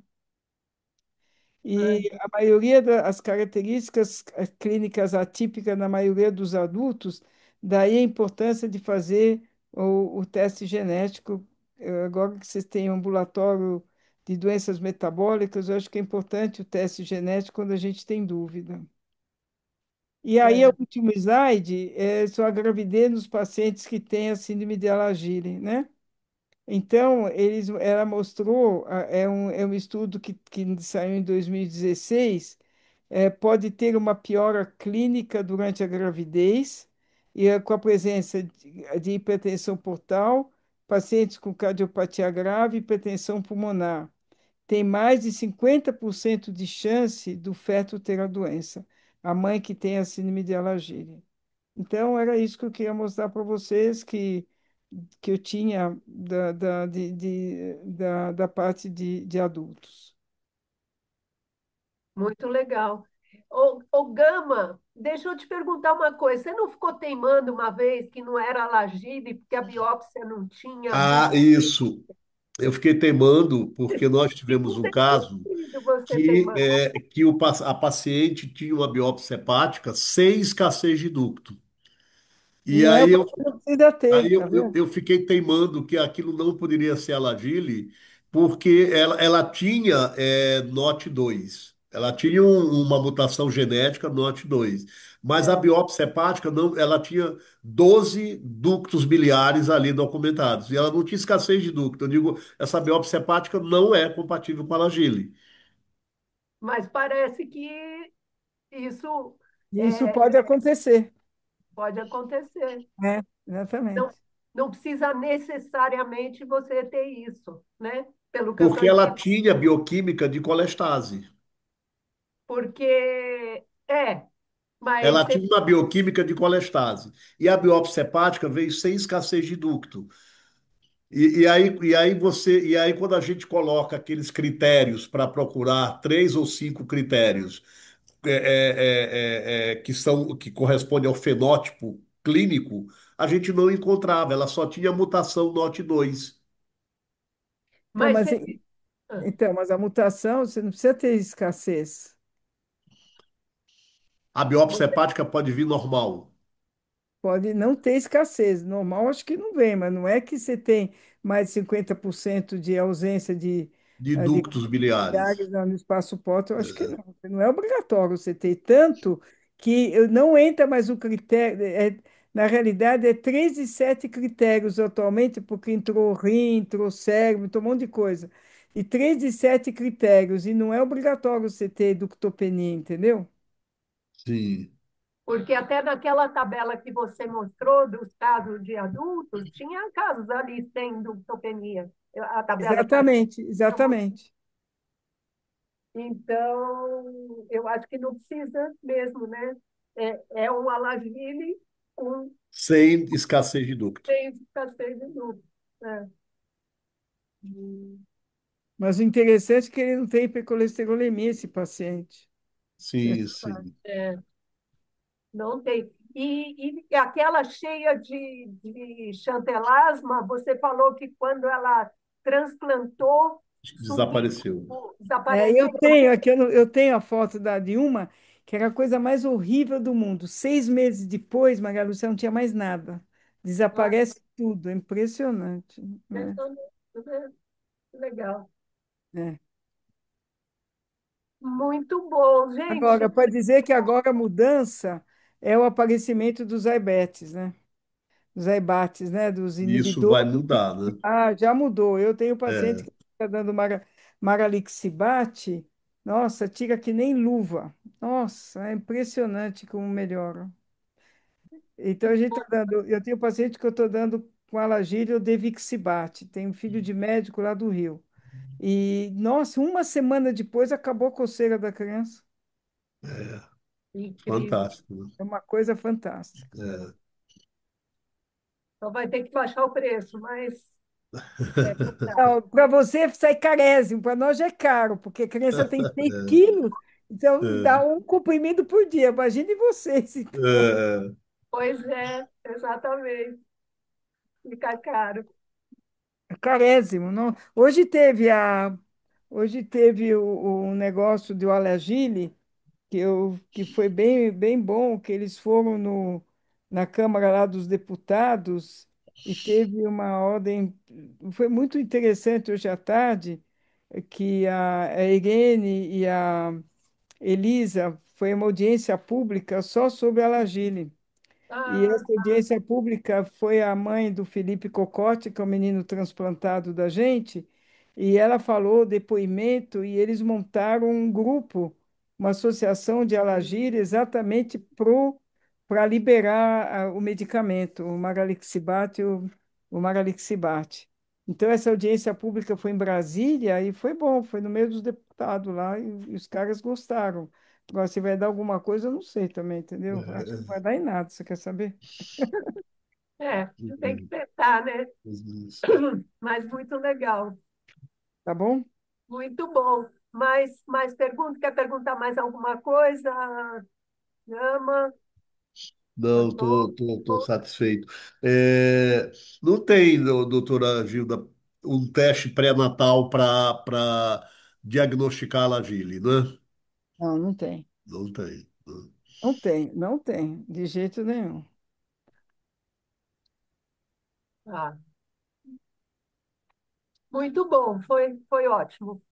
S2: E
S1: ai,
S2: a maioria das características clínicas atípicas na maioria dos adultos, daí a importância de fazer o teste genético. Agora que vocês têm um ambulatório de doenças metabólicas, eu acho que é importante o teste genético quando a gente tem dúvida. E aí, o
S1: é,
S2: último slide é só a gravidez nos pacientes que têm a síndrome de Alagille, né? Então, ela mostrou, é um estudo que saiu em 2016, pode ter uma piora clínica durante a gravidez, e com a presença de hipertensão portal, pacientes com cardiopatia grave, hipertensão pulmonar. Tem mais de 50% de chance do feto ter a doença, a mãe que tem a síndrome de Alagille. Então, era isso que eu queria mostrar para vocês, que eu tinha da parte de adultos.
S1: Muito legal. Ô Gama, deixa eu te perguntar uma coisa. Você não ficou teimando uma vez que não era Lagide porque a biópsia não tinha
S5: Ah,
S1: dado?
S5: isso. Eu fiquei teimando porque nós
S1: E
S5: tivemos
S1: não
S5: um
S1: tem
S5: caso
S1: sentido você
S5: que,
S1: teimar.
S5: a paciente tinha uma biópsia hepática sem escassez de ducto.
S2: E
S5: E
S2: não é o
S5: aí
S2: que
S5: eu,
S2: você não precisa ter,
S5: aí
S2: tá
S5: eu, eu,
S2: vendo?
S5: eu fiquei teimando que aquilo não poderia ser a Lagile, porque ela tinha NOT2. Ela tinha uma mutação genética NOT2. Mas a
S2: É.
S5: biópsia hepática, não, ela tinha 12 ductos biliares ali documentados. E ela não tinha escassez de ducto. Eu digo, essa biópsia hepática não é compatível com a Lagile.
S1: Mas parece que isso
S2: Isso pode acontecer.
S1: pode acontecer.
S2: É,
S1: Não,
S2: exatamente.
S1: não precisa necessariamente você ter isso, né? Pelo que eu estou
S5: Porque ela
S1: entendendo.
S5: tinha bioquímica de colestase.
S1: Porque, mas
S5: Ela tinha uma bioquímica de colestase. E a biópsia hepática veio sem escassez de ducto. E aí quando a gente coloca aqueles critérios para procurar três ou cinco critérios que correspondem ao fenótipo clínico, a gente não encontrava, ela só tinha mutação NOT2.
S2: Então,
S1: mas
S2: mas,
S1: você, ah,
S2: mas a mutação, você não precisa ter escassez.
S5: A biópsia hepática pode vir normal,
S2: Pode não ter escassez. Normal, acho que não vem, mas não é que você tem mais de 50% de ausência
S5: de
S2: de
S5: ductos biliares.
S2: Viagra no espaço porta, eu acho que não. Não é obrigatório você ter tanto que não entra mais o critério. Na realidade, é 3 e 7 critérios atualmente, porque entrou rim, entrou cérebro, entrou um monte de coisa. E 3 e 7 critérios, e não é obrigatório você ter ductopenia, entendeu?
S5: Sim,
S1: porque até naquela tabela que você mostrou dos casos de adultos, tinha casos ali sem ductopenia. A tabela que você
S2: Exatamente,
S1: mostrou.
S2: exatamente.
S1: Então, eu acho que não precisa mesmo, né? É um alagile com
S5: sem escassez de ducto.
S1: sem escassez de dúvida. É.
S2: Mas o interessante é que ele não tem hipercolesterolemia, esse paciente.
S5: Sim, sim.
S1: É, não tem. E aquela cheia de chantelasma, você falou que quando ela transplantou,
S5: Acho que
S1: sumiu,
S5: desapareceu.
S2: Eu
S1: desapareceu.
S2: tenho aqui, eu tenho a foto de uma que era a coisa mais horrível do mundo. 6 meses depois, Maria Lúcia, não tinha mais nada. Desaparece tudo, é impressionante, né?
S1: Legal.
S2: É.
S1: Muito bom, gente.
S2: Agora, para dizer que agora a mudança é o aparecimento dos IBATs, né? Dos IBATs, né? Dos
S5: Isso
S2: inibidores.
S5: vai mudar, né?
S2: Ah, já mudou. Eu tenho paciente
S5: É,
S2: que está dando maralixibate. Nossa, tira que nem luva. Nossa, é impressionante como melhora. Então, a gente está dando. Eu tenho paciente que eu estou dando com alagíria ou devixibate. Tem um filho de médico lá do Rio. E, nossa, uma semana depois acabou a coceira da criança.
S1: Incrível.
S5: fantástico, né?
S2: É uma coisa fantástica.
S5: É.
S1: Só vai ter que baixar o preço, mas
S2: Para você sai carésimo, para nós já é caro, porque a criança tem 6 quilos, então dá um comprimido por dia. Imagine vocês, então.
S5: É,
S1: pois é, exatamente. Fica caro.
S2: É carésimo, não? Hoje teve o negócio do Alagile, que foi bem, bem bom, que eles foram na Câmara lá dos Deputados e teve uma ordem, foi muito interessante hoje à tarde, que a Irene e a Elisa foi uma audiência pública só sobre a Alagile. E
S1: Ah,
S2: essa audiência pública foi a mãe do Felipe Cocotti, que é o menino transplantado da gente, e ela falou o depoimento e eles montaram um grupo, uma associação de Alagíria exatamente para liberar o medicamento, o Magalixibate, o Magalixibate. Então, essa audiência pública foi em Brasília e foi bom, foi no meio dos deputados lá e os caras gostaram. Agora, se vai dar alguma coisa, eu não sei também, entendeu? Acho que não vai dar em nada, você quer saber?
S1: tem que tentar, né?
S5: isso.
S1: Mas muito legal.
S2: Tá bom?
S1: Muito bom. Mais perguntas? Quer perguntar mais alguma coisa? Ama,
S5: Não,
S1: Antônio?
S5: tô satisfeito. É, não tem, doutora Gilda, um teste pré-natal para diagnosticar a Lagile, né?
S2: Não, não tem.
S5: Não tem. Não.
S2: Não tem, não tem, de jeito nenhum.
S1: Ah, muito bom, foi ótimo.